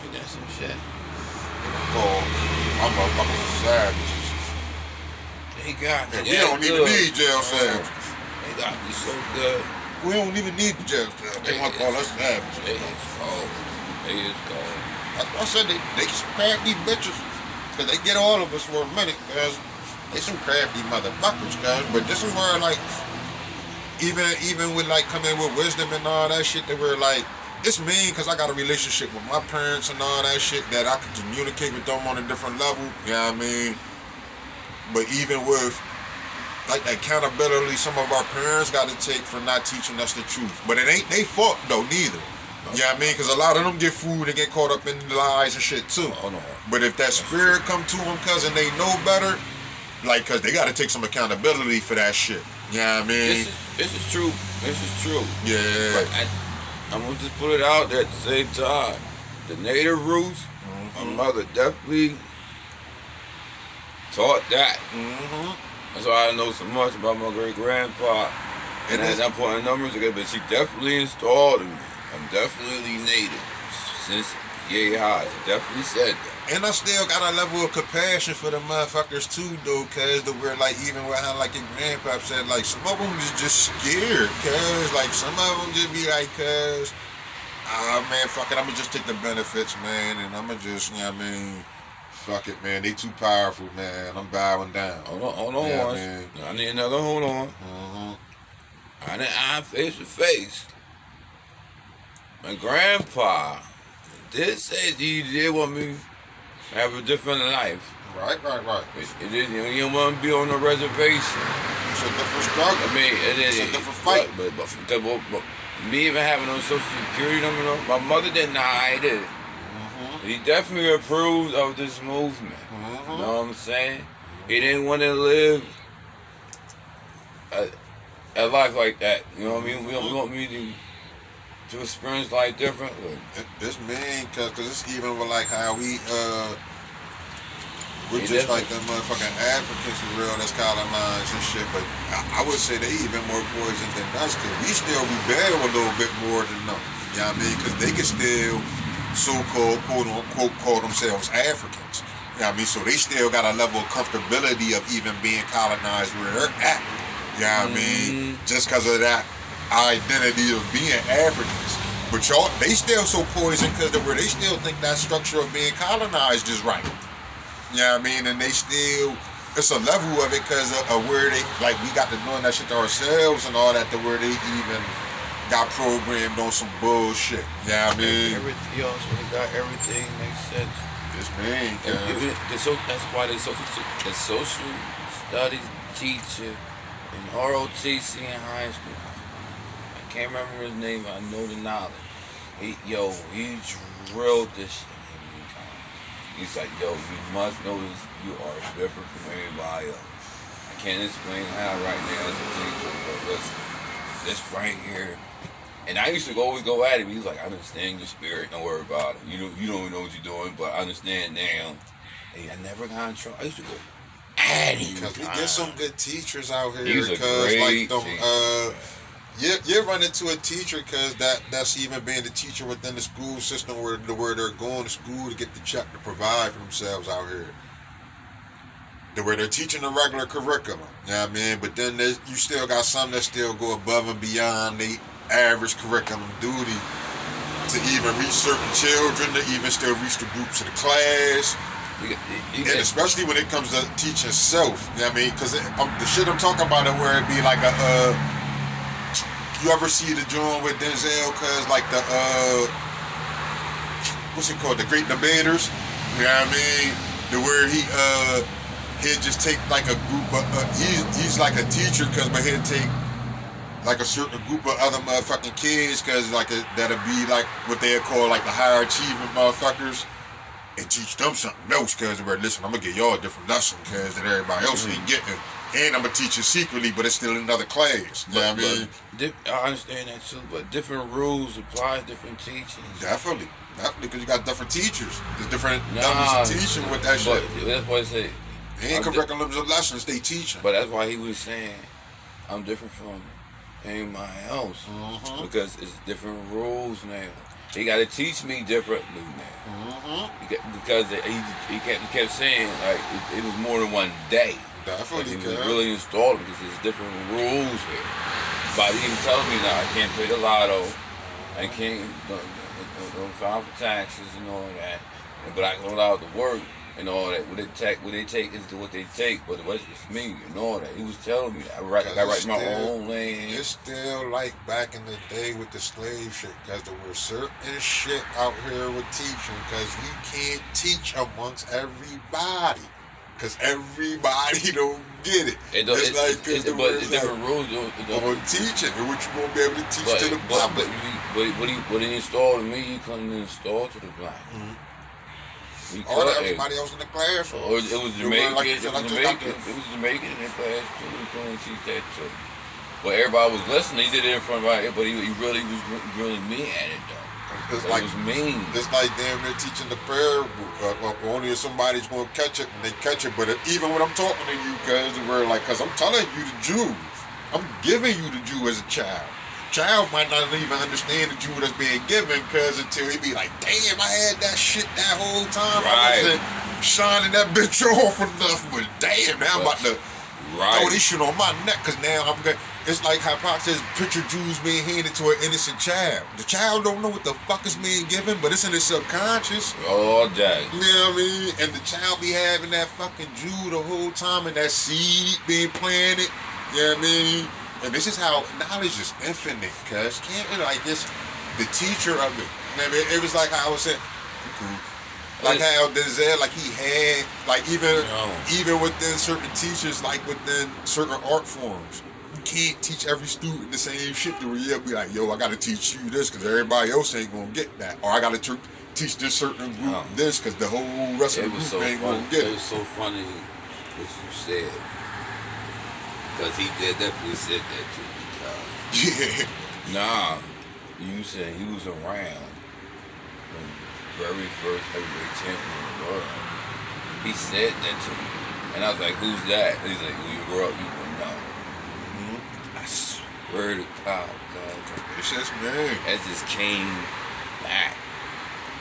S1: Ain't that some shit?
S2: I'm motherfucking savages.
S1: They got me.
S2: And we don't even need jail cells.
S1: They got me so good.
S2: We don't even need the jail cells. They want to call us savages.
S1: They is cold. They is cold.
S2: I said they some crafty bitches. Because they get all of us for a minute. Because they some crafty motherfuckers, guys. But this is where, like, even with, like, coming with wisdom and all that shit, they were like, it's mean because I got a relationship with my parents and all that shit that I can communicate with them on a different level. You know what I mean? But even with, like, the accountability some of our parents got to take for not teaching us the truth. But it ain't they fault, though, neither. You know what I mean? Because a lot of them get fooled and get caught up in lies and shit, too.
S1: Oh, no.
S2: But if that spirit come to them, cuz, and they know better, like, cuz they got to take some accountability for that shit. You know what I mean?
S1: This is true. This is true.
S2: Yeah.
S1: But I'm going to just put it out there at the same time. The native roots, my mother definitely taught that. That's why I know so much about my great-grandpa. And as I'm putting numbers together, but she definitely installed in me. I'm definitely native since yay high. She definitely said that.
S2: And I still got a level of compassion for the motherfuckers too, though, cause we're like, even with how, like, your grandpa said, like, some of them is just scared, cause, like, some of them just be like, cause, man, fuck it, I'ma just take the benefits, man, and I'ma just, you know what I mean, fuck it, man, they too powerful, man, I'm bowing down.
S1: Hold on,
S2: yeah,
S1: man. I need another hold on. I didn't eye face to face. My grandpa did say that he did want me to have a different life.
S2: Right.
S1: It is, you don't want to be on a reservation.
S2: It's a different struggle.
S1: I mean,
S2: it's a different fight.
S1: But me even having no social security number, my mother didn't hide it. He definitely approved of this movement. You know what I'm saying? He didn't want to live a life like that. You know what I mean? We want me to experience life differently.
S2: It's mean, cause it's even with, like, how we're just like the motherfucking Africans for real that's colonized and shit. But I would say they even more poison than us, cause we still rebel a little bit more than them. You know what I mean? Cause they can still so-called, quote unquote, call themselves Africans. You know what I mean? So they still got a level of comfortability of even being colonized where they're at. You know what I mean? Just cause of that identity of being Africans. But y'all, they still so poisoned because they still think that structure of being colonized is right. You know what I mean? And they still, it's a level of it because of where they, like, we got to doing that shit to ourselves and all that, to where they even got programmed on some bullshit. You know what I mean?
S1: You also got everything makes sense.
S2: It's mean,
S1: that's why the social studies teacher in ROTC in high school, I can't remember his name, I know the knowledge. He drilled this shit in me. He's like, yo, you must know this, you are different from everybody else. I can't explain how right now as a teacher, but listen, this right here. And I used to always go at him. He was like, I understand your spirit, don't worry about it. You don't know what you're doing, but I understand now. And I never got in trouble. I used to go at him.
S2: Because we get some good teachers out here.
S1: He's a great
S2: like you run into a teacher because that's even being the teacher within the school system where they're going to school to get the check to provide for themselves out here. Where they're teaching the regular curriculum. You know what I mean? But then you still got some that still go above and beyond the average curriculum duty to even reach certain children, to even still reach the groups of the class. And especially when it comes to teaching self. You know what I mean? Because the shit I'm talking about is where it be like you ever see the joint with Denzel, cause like the what's it called, the Great Debaters? You know what I mean? Where he'd just take like a group of he's like a teacher, but he'd take like a certain group of other motherfucking kids, cause like that'd be like what they call like the higher achievement motherfuckers, and teach them something else, cause we're listen, I'm gonna get y'all a different lesson, cause that everybody else ain't getting. And I'm gonna teach it secretly, but it's still in another class. You know what I mean?
S1: I understand that too, but different rules apply to different teachings.
S2: Definitely, because you got different teachers. There's different levels of teaching with that shit.
S1: That's what I say.
S2: They ain't curriculums of lessons, they teaching.
S1: But that's why he was saying, I'm different from anybody else. Because it's different rules now. He got to teach me differently now. Because he kept saying, like, it was more than one day.
S2: Definitely,
S3: He was really installing because there's different rules here. But he was telling me now I can't play the lotto, I can't don't file for taxes and all that, but I can allow to work and all that. What they take is what they take, but the rest is me and all that. He was telling me I write my own land.
S2: It's still like back in the day with the slave shit, because there was certain shit out here with teaching, because you can't teach amongst everybody. Because everybody don't get it.
S3: But different rules.
S2: I'm going to teach it, and what you going to be able to teach to the public.
S3: What he installed to me, he couldn't install to the black.
S2: Or everybody else in the class.
S3: Or it was Jamaican. It was Jamaican in the class too. He couldn't teach that too. But everybody was listening. He did it in front of everybody, but he really was really mean at it though.
S2: It's
S3: it
S2: like,
S3: was mean.
S2: It's like damn near teaching the prayer book. Only if somebody's going to catch it and they catch it. But even when I'm talking to you, because I'm telling you the Jew, I'm giving you the Jew as a child. Child might not even understand the Jew that's being given, because until he be like, damn, I had that shit that whole time.
S3: Right.
S2: I wasn't shining that bitch off enough, but damn, now I'm about to throw this shit on my neck, because now I'm good. It's like how Pac says, picture Jews being handed to an innocent child. The child don't know what the fuck is being given, but it's in his subconscious.
S3: All day.
S2: You know what I mean? And the child be having that fucking Jew the whole time, and that seed being planted. You know what I mean? And this is how knowledge is infinite, cuz can't like this. The teacher of it, man, it was like how I was saying, like how Denzel, like he had, like even within certain teachers, like within certain art forms, you can't teach every student the same shit. To where you'll be like, yo, I got to teach you this because everybody else ain't gonna get that, or I got to teach this certain group this because the whole rest of the group ain't gonna get it.
S1: It was so funny what you said. Because he definitely said that to me.
S3: Nah, you said he was around when the very first heavyweight champion in the world. He said that to me. And I was like, who's that? He's like, when you grow up, you will know. I swear to God,
S2: it's just me.
S3: That just came back.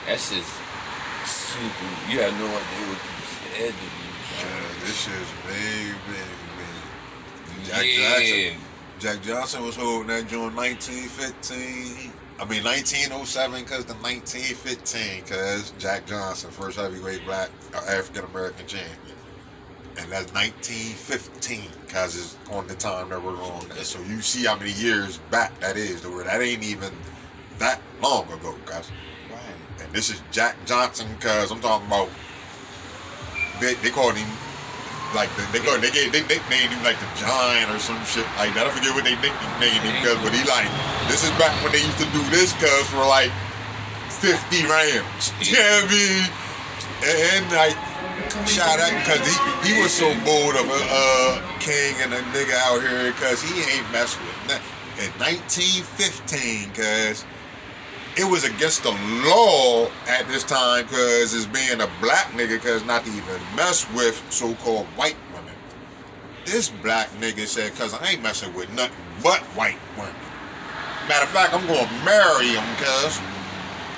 S3: That's just super. You have no idea what you said to me.
S2: This is me. Jack Johnson was holding that joint 1915. I mean 1907 because the 1915 because Jack Johnson, first heavyweight black African American champion, and that's 1915 because it's on the time that we're on. So you see how many years back that is. That ain't even that long ago, guys.
S3: Right.
S2: And this is Jack Johnson because I'm talking about. They called him. Like they nicknamed him like the Giant or some shit like that. I forget what they nicknamed him because, but he like this is back when they used to do this cuz for like 50 rounds. You know what I mean? And like shout out because he was so bold of a king and a nigga out here because he ain't messed with nothing. In 1915, cuz it was against the law at this time because it's being a black nigga because not to even mess with so-called white women. This black nigga said, because I ain't messing with nothing but white women. Matter of fact, I'm going to marry him because,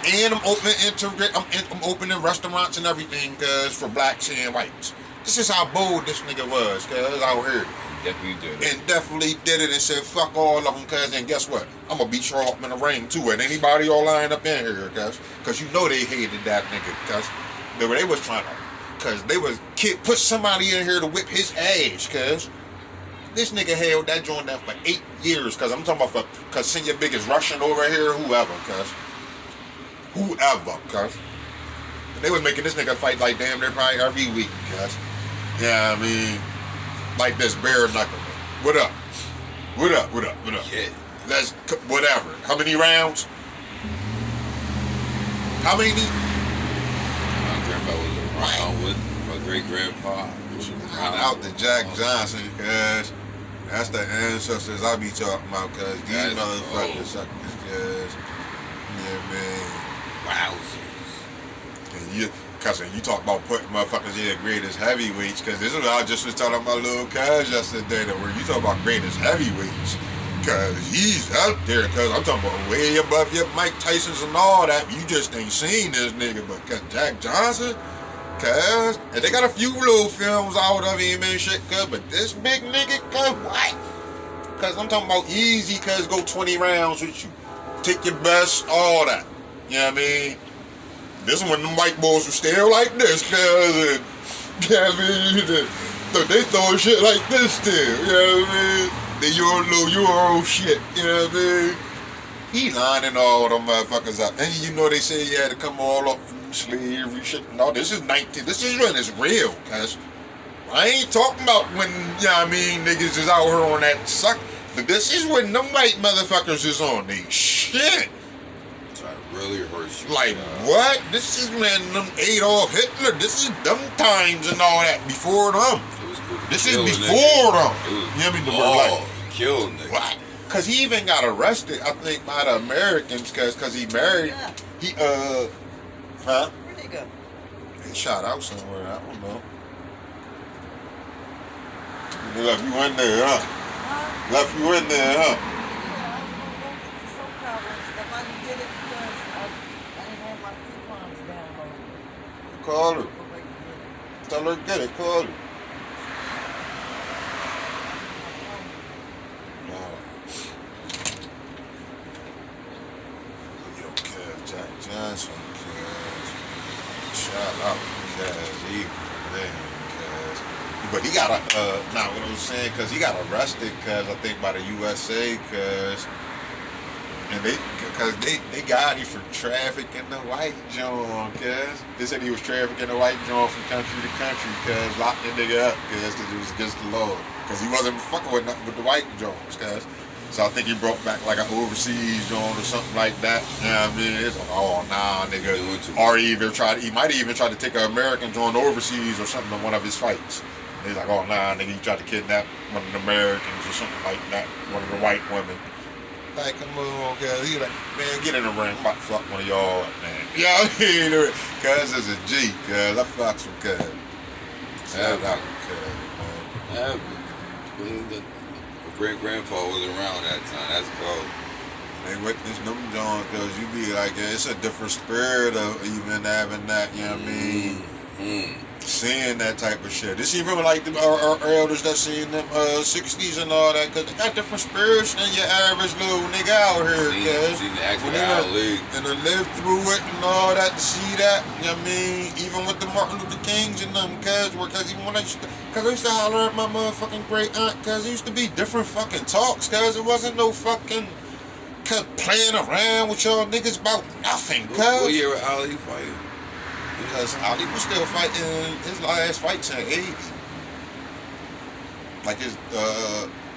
S2: and I'm opening restaurants and everything because for blacks and whites. This is how bold this nigga was because out here.
S3: Definitely did
S2: it. And definitely did it and said, fuck all of them, cuz, and guess what? I'm gonna beat you up in the ring too, and anybody all lying up in here, cuz you know they hated that nigga, cuz they was trying to, cuz they was put somebody in here to whip his ass, cuz this nigga held that joint down for 8 years, cuz I'm talking about cuz send your biggest Russian over here, whoever, cuz they was making this nigga fight like damn near probably every week, cuz. Yeah, I mean, like this bare knuckle. What up?
S1: Yeah.
S2: Let's, whatever. How many rounds? How many?
S1: My grandpa was around with my great-grandpa.
S2: Shout out to Jack Johnson, cuz that's the ancestors I be talking about, cuz these motherfuckers suck this, cuz. Yeah, man.
S1: Wowzers.
S2: And you talk about putting motherfuckers in the greatest heavyweights, because this is what I just was talking about little cuz yesterday, that where you talk about greatest heavyweights, because he's out there, because I'm talking about way above your Mike Tyson's and all that. You just ain't seen this nigga, but cause Jack Johnson, cuz. And they got a few little films out of him and shit, cuz. But this big nigga, cuz, what? Cuz I'm talking about easy, cuz, go 20 rounds with you. Take your best, all that. You know what I mean? This one, them white boys were still like this, cuz. And, you know what I mean? They throwing shit like this still, you know what I mean? They your little Euro shit, you know what I mean? He lining all them motherfuckers up. And you know they say he had to come all up from slavery shit. No, this is when it's real, cuz. I ain't talking about when, you know what I mean, niggas is out here on that suck. But this is when them white motherfuckers is on they shit.
S1: That really hurts you.
S2: Like, what? This is when them Adolf Hitler, this is them times and all that, before them.
S1: It was cool.
S2: This is before them.
S1: You
S2: know what I mean?
S1: oh, killed niggas.
S2: What? Cause he even got arrested, I think, by the Americans, cause he married. He huh?
S4: Where'd they go?
S2: He shot out somewhere. I don't know. He left you in there, huh? Left you in there, huh?
S4: Yeah, I was gonna go get the soap powder and stuff. I didn't get it because I didn't have my coupons downloaded.
S2: Call her.
S4: Go back and get it.
S2: Tell her to get it. Call her. Yo, Kev, Jack Johnson, Kev. Shout out, Kev. He, man, Kev. But he got now what I'm saying, cause he got arrested, cause I think by the USA, cause they got him for trafficking the white John, cause they said he was trafficking the white John from country to country, cause locked the nigga up, cause it was against the law, cause he wasn't fucking with nothing with the white Johns, cause. So I think he broke back like an overseas joint or something like that. You know what I mean? It's like, oh nah, nigga. Or he might have even tried to take an American joint overseas or something in one of his fights. And he's like, oh nah, nigga, he tried to kidnap one of the Americans or something like that, one of the white women. Like, come on, cuz. He like, man, get in the ring. I'm about to fuck one of y'all up, man. You know what I mean? Cuz is a G, cuz. I fucks with cuz. Shout out, cuz, man.
S1: Great-grandpa was around that time. That's cold.
S2: They witness them Jones, because you be like, yeah, it's a different spirit of even having that, you know what I mean?
S1: Mm-hmm.
S2: Seeing that type of shit. It's even like our elders that seen them 60s and all that, because they got different spirits than your average little nigga out here, cuz.
S1: Seen the actual league.
S2: And to live through it and all that, to see that, you know what I mean? Even with the Martin Luther Kings and them, cuz, because even when I used to holler at my motherfucking great aunt, cuz it used to be different fucking talks, cuz it wasn't no fucking playing around with y'all niggas about nothing, cuz.
S1: What year was Ali fighting?
S2: Because Ali was still fighting his last fights in 80. Like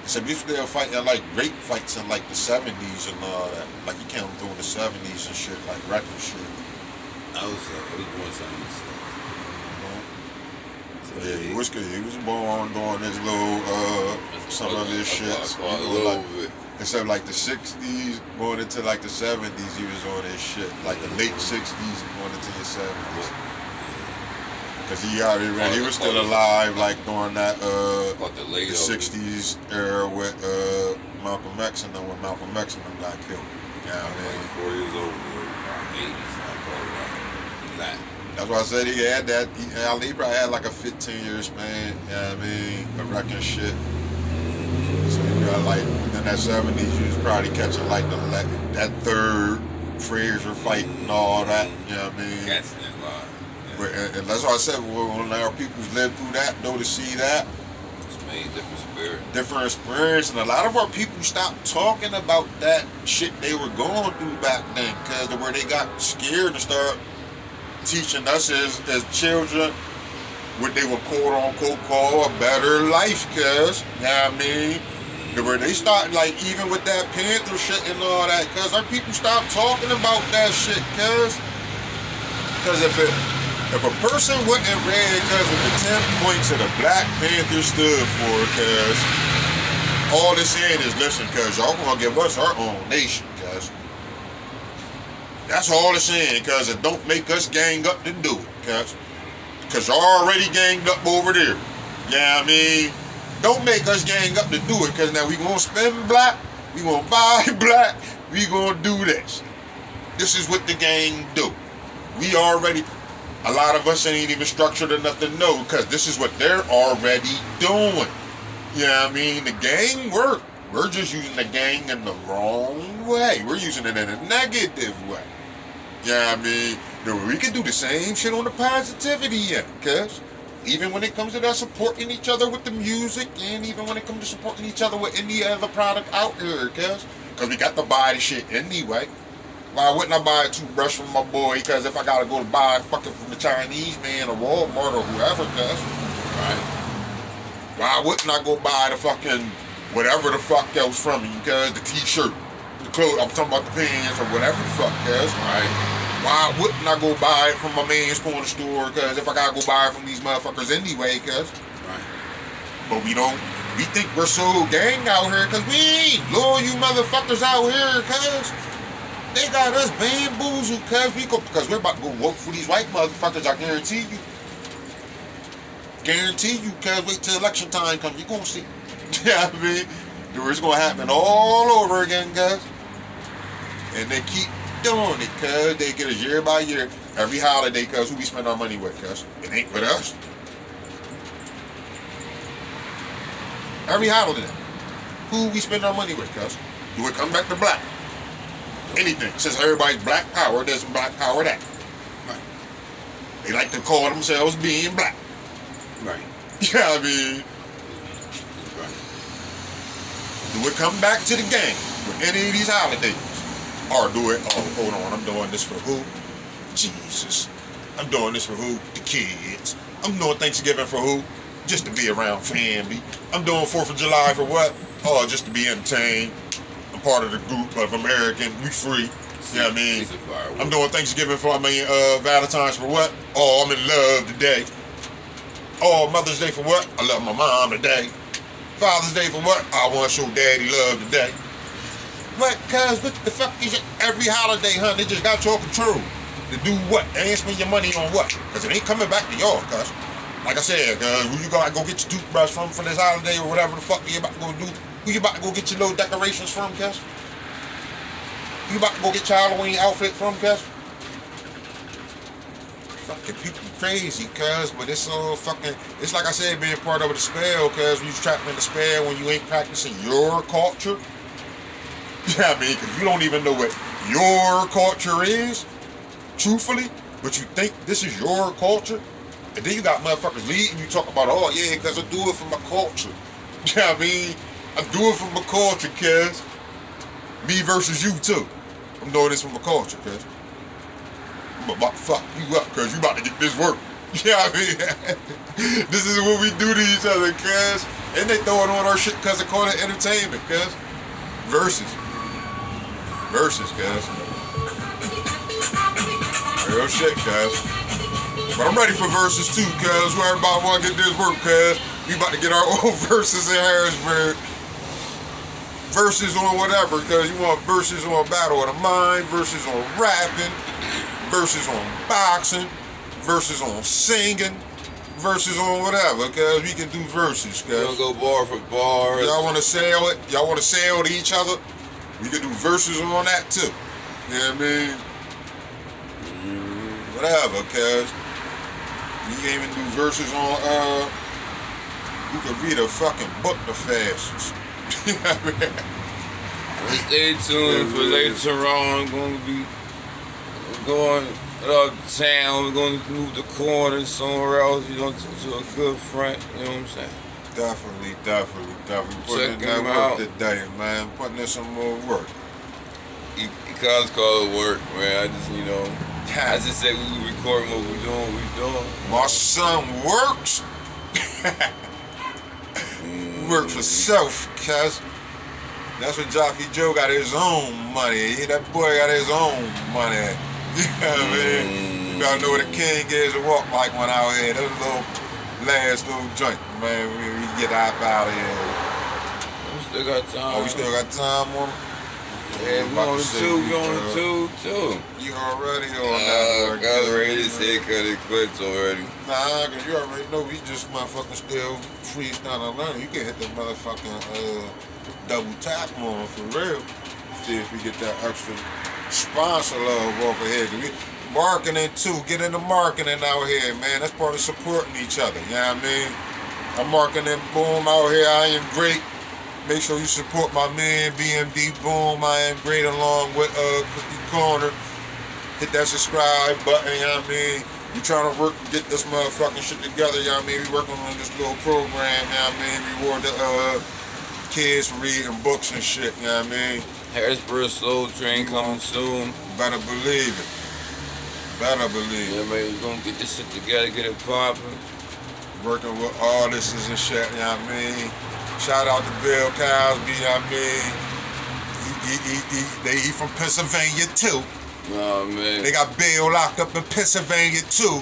S2: so he was still fighting like great fights in like the 70s and all that. Like he came through in the 70s and shit, like record shit.
S1: I was born 76.
S2: Yeah, he was good. He was born doing his little some of his shit.
S1: A little bit.
S2: Except like the 60s, going into like the 70s, he was on his shit. Like the late 60s, going into the 70s. Cause he was still alive, like during that the 60s era with Malcolm X and then when Malcolm X and them got killed. Yeah,
S1: I mean, 4 years old, 80s.
S2: That's why I said he had that. Ali probably had like a 15-year span. You know what I mean? The wrecking shit. So you got like in that 70s, you was probably catching like that third Frazier fight and all that. You know what I mean?
S1: Catching that line.
S2: And that's why I said when our peoples lived through that, though, to see that.
S1: It's made different spirit.
S2: Different experience. And a lot of our people stopped talking about that shit they were going through back then. Because where they got scared and started teaching us as children what they would quote unquote call a better life, cuz, you know what I mean? Where they start, like, even with that Panther shit and all that, cuz our people stopped talking about that shit, cuz. Cuz if a person wouldn't read, cuz, what the 10 points that the Black Panther stood for, cuz, all they're saying is, listen, cuz, y'all gonna give us our own nation, cuz. That's all it's saying, cuz it don't make us gang up to do it, cuz. Cuz y'all already ganged up over there. Yeah, I mean, don't make us gang up to do it, cuz now we gonna spend black, we gonna buy black, we gonna do this. This is what the gang do. We already, A lot of us ain't even structured enough to know, because this is what they're already doing. You know what I mean? The gang work. We're just using the gang in the wrong way. We're using it in a negative way. You know what I mean? We can do the same shit on the positivity end, cuz even when it comes to that supporting each other with the music, and even when it comes to supporting each other with any other product out there, cuz we got to buy the shit anyway. Why wouldn't I buy a toothbrush from my boy? Because if I gotta go to buy fucking from the Chinese man or Walmart or whoever, cuz,
S1: Right.
S2: why wouldn't I go buy the fucking whatever the fuck else from you? Because the t-shirt, the clothes, I'm talking about the pants or whatever the fuck, cuz.
S1: Right.
S2: Why wouldn't I go buy it from my man's corner store? Because if I gotta go buy it from these motherfuckers anyway, cuz.
S1: Right.
S2: But we don't. We think we're so gang out here because we ain't. Lord, you motherfuckers out here, cuz. They got us bamboozled, cuz. Because we're about to go work for these white motherfuckers, I guarantee you. Guarantee you, cuz. Wait till election time comes. You gonna see. You know what I mean? It's gonna happen all over again, cuz. And they keep doing it, cuz. They get us year by year. Every holiday, cuz. Who we spend our money with, cuz? It ain't with us. Every holiday. Who we spend our money with, cuz? Do it come back to black? Anything. Since everybody's black power, there's black power that.
S1: Right.
S2: They like to call themselves being black.
S1: Right.
S2: You know what I mean?
S1: Right.
S2: Do it come back to the gang with any of these holidays? Or do it, oh, hold on, I'm doing this for who? Jesus. I'm doing this for who? The kids. I'm doing Thanksgiving for who? Just to be around family. I'm doing 4th of July for what? Oh, just to be entertained. I'm part of the group of American. We free. You know what I mean? I'm doing Thanksgiving for, Valentine's for what? Oh, I'm in love today. Oh, Mother's Day for what? I love my mom today. Father's Day for what? I want to show daddy love today. What? Cuz, what the fuck is it? Every holiday, huh? They just got your control. To do what? They ain't spend your money on what? Because it ain't coming back to y'all, cuz. Like I said, who you gotta go get your toothbrush from for this holiday or whatever the fuck you about to go do? Who you about to go get your little decorations from, cuz? Who you about to go get your Halloween outfit from, cuz? Fucking people crazy, cuz, but it's all fucking, it's like I said, being part of the spell, cuz you trapped in the spell when you ain't practicing your culture. You know what I mean? Because you don't even know what your culture is, truthfully, but you think this is your culture. And then you got motherfuckers leading you talking about, oh yeah, because I do it for my culture. You know what I mean? I do it for my culture, cuz. Me versus you, too. I'm doing this for my culture, cuz. I'm about to fuck you up, cuz you about to get this work. You know what I mean? This is what we do to each other, cuz. And they throwing on our shit because they call it entertainment, cuz. Versus. Versus, cuz. Real shit, cuz. But I'm ready for verses too, cuz. Everybody want to get this work, cuz. We about to get our own verses in Harrisburg. Verses on whatever, cuz you want verses on Battle of the Mind, verses on rapping, verses on boxing, verses on singing, verses on whatever, cuz we can do verses, cuz.
S1: We'll go bar for bar.
S2: Y'all want to sell it? Y'all want to sell to each other? We can do verses on that too. You know what I mean? Whatever, cuz. You can even do verses on, you can read a fucking book the fastest. You know what I mean?
S3: Stay tuned for later on. We're going to be going uptown. We're going to move the corner somewhere else, you know, to a good front. You know what I'm saying?
S2: Definitely. Putting in
S3: Check
S2: that
S3: him
S2: work
S3: out.
S2: today, man. Putting in some more work.
S3: You guys call it work, man. I just, you know, I just said we recording what we doing.
S2: My son works. Work for self, cuz. That's what Joffy Joe got his own money. That boy got his own money. You know what I mean? You gotta know what a king is and walk like one out here. That little last little joint, man. We get out of here.
S3: We still got time.
S2: Oh, we still got time on it?
S3: Yeah, we on the two.
S2: You already on that.
S3: Guys ready to say cut it quits already.
S2: Nah, cause you already know we just motherfucking still freestyling learning. You can hit the motherfucking double tap on for real. See if we get that extra sponsor love off of here. Marketing too. Get into marketing out here, man. That's part of supporting each other. You know what I mean? I'm marketing Boom out here. I am great. Make sure you support my man BMD Boom. I am great along with kornr. Hit that subscribe button. You know what I mean? We trying to work to get this motherfucking shit together. You know what I mean? We working on this little program. You know what I mean? Reward the kids for reading books and shit. You know what I mean?
S3: Harrisburg Soul Train coming soon.
S2: Better believe it. Better believe
S3: Yeah,
S2: it.
S3: man, we're gonna get this shit together, get it popping.
S2: Working with artists and shit, you know what I mean? Shout out to Bill Cosby, you know what I mean? He from Pennsylvania too.
S3: Oh, man.
S2: They got Bill locked up in Pennsylvania too.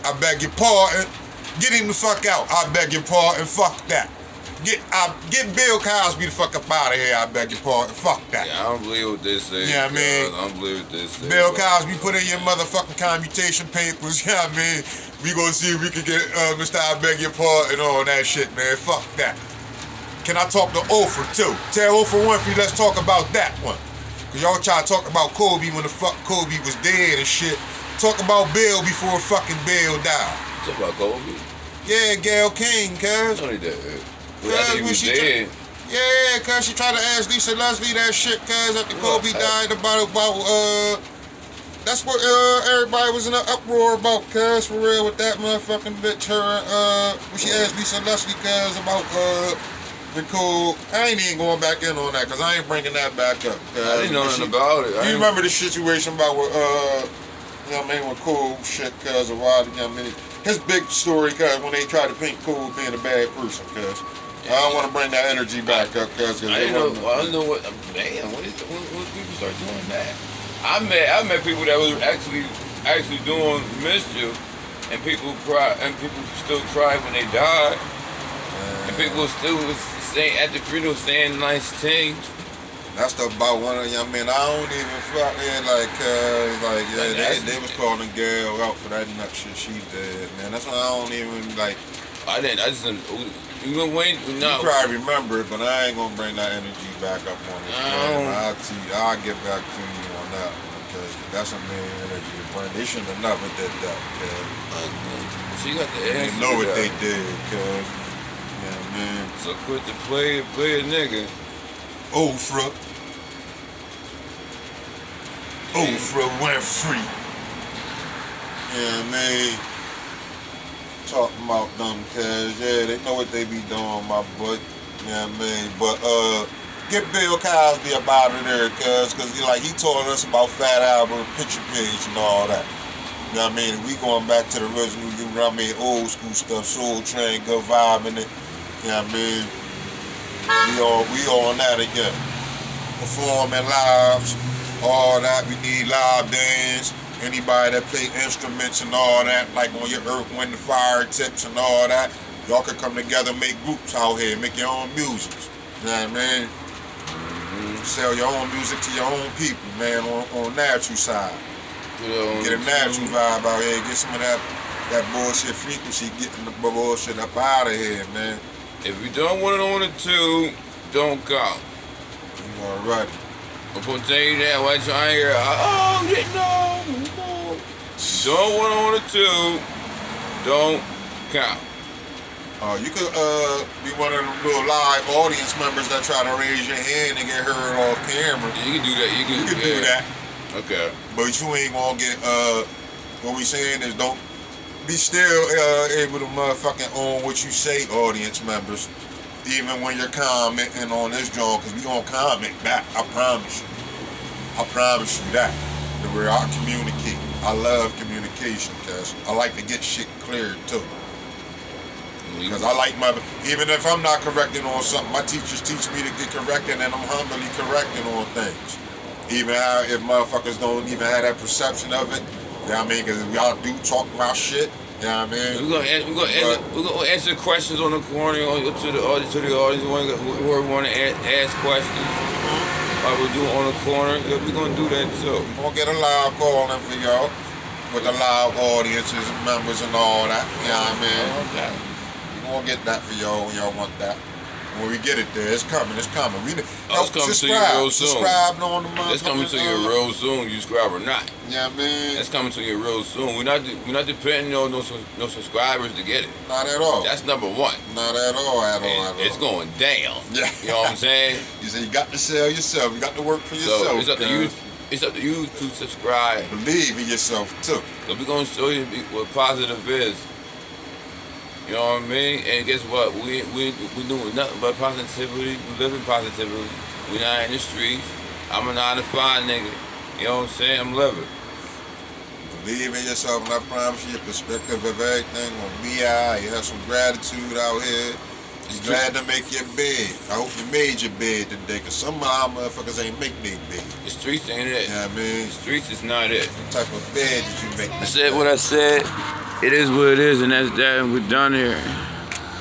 S2: I beg your pardon. Get him the fuck out. I beg your pardon. Fuck that. Get Bill Cosby the fuck up out of here. I beg your pardon. Fuck that.
S3: Yeah, I don't believe what they say.
S2: Yeah, I mean,
S3: I don't believe what they say.
S2: Bill Cosby, put in your motherfucking commutation papers. Yeah, I mean, we gonna see if we can get Mr. I beg your pardon and all that shit, man. Fuck that. Can I talk to Oprah too? Tell Oprah Winfrey, let's talk about that one. Cause y'all try to talk about Kobe when the fuck Kobe was dead and shit. Talk about Bill before fucking Bill died.
S3: Talk about Kobe.
S2: Yeah, Gail King, cuz.
S3: No, he did. Well, I think he was dead.
S2: Yeah, cuz she tried to ask Lisa Leslie that shit, cuz after Kobe died about that's what everybody was in an uproar about, cuz, for real, with that motherfucking bitch, her, when she asked Lisa Leslie, cuz, about, when Cole, I ain't even going back in on that, cuz I ain't bringing that back up, cuz.
S3: I didn't know nothing about it.
S2: You remember the situation about what, you know what I mean, with Cole shit, cuz, a while, you know what I mean, his big story, cuz, when they tried to paint Cole being a bad person, cuz. I don't want to bring that energy back up, cuz.
S3: I didn't know. I don't know what. Damn, when people start doing that? I met people that was actually doing mischief, and people cry, and people still cry when they died, and people still was saying at the funeral saying nice things.
S2: That's about one of y'all, man. I don't even fucking yeah, they was calling Gail out for that nut shit she did, man. That's why I don't even like.
S3: I just didn't. You gonna wait? No.
S2: You probably remember it, but I ain't gonna bring that energy back up on this. I'll get back to you on that one, because that's a main energy to bring. They shouldn't have never did that, cuz.
S3: So you got the answer.
S2: You know what they did, cuz. Yeah, man.
S3: So quit to play a nigga.
S2: Oprah went free. Yeah, man. Talking about them, cuz, yeah, they know what they be doing, my boy. You know what I mean? But, get Bill Cosby up out of there, cuz he told us about Fat Albert, Picture Page, and all that. You know what I mean? We going back to the original, you know what I mean, old school stuff, Soul Train, good vibe in it. You know what I mean? We all on that again. Performing lives, all that. We need live dance. Anybody that play instruments and all that, like on your Earth, Wind, and Fire tips and all that, y'all can come together, make groups out here, make your own music. You know what I mean? Sell your own music to your own people, man, on natural side. Get a natural vibe out here, get some of that bullshit frequency, getting the bullshit up out of here, man.
S3: If you don't want it on the tube, don't come.
S2: You already.
S3: I'm gonna tell you that. Why you ain't here? No. Don't want it on the tube, don't come.
S2: You could be one of them little live audience members that try to raise your hand and get heard off camera.
S3: You can do that. You can
S2: do that.
S3: Okay.
S2: But you ain't gonna get what we saying is don't be still able to motherfucking own what you say, audience members. Even when you're commenting on this joint, because we gonna comment back, I promise you. I promise you that. The way I communicate. I love communication, cuz I like to get shit cleared too. Because I like even if I'm not correcting on something, my teachers teach me to get corrected, and I'm humbly correcting on things. Even if motherfuckers don't even have that perception of it, you know what I mean? Because y'all do talk about shit, you know what I mean?
S3: We're gonna answer questions on the corner to the audience, whoever want to ask questions. Like we're doing on the corner, we're gonna do that too.
S2: We're gonna get a live call in for y'all with the live audiences and members and all that. You know what I mean?
S3: Okay.
S2: We're gonna get that for y'all when y'all want that. When we get it there, it's coming. It's coming.
S3: It's coming to you real soon.
S2: Subscribe on the motherfucker.
S3: It's coming to you real soon. You subscribe or not?
S2: Yeah, man.
S3: It's coming to you real soon. We're not depending on no subscribers to get it.
S2: Not at all.
S3: That's number one.
S2: Not at all.
S3: It's going down.
S2: Yeah.
S3: You know what I'm saying?
S2: You say you got to sell yourself. You got to work for yourself.
S3: So it's up to you. It's up to you to subscribe.
S2: Believe in yourself too.
S3: So we're gonna show you what positive is. You know what I mean? And guess what? We doing nothing but positivity. We living positivity. We not in the streets. I'm a 9 to 5 nigga. You know what I'm saying? I'm living.
S2: Believe in yourself, and I promise you, your perspective of everything will be alright. You have some gratitude out here. You're glad to make your bed. I hope you made your bed today, because some of our motherfuckers ain't make their bed.
S3: The streets ain't it.
S2: You know what I mean?
S3: The streets is not it.
S2: What type of bed did you make?
S3: I said what I said. It is what it is, and that's that, and we're done here.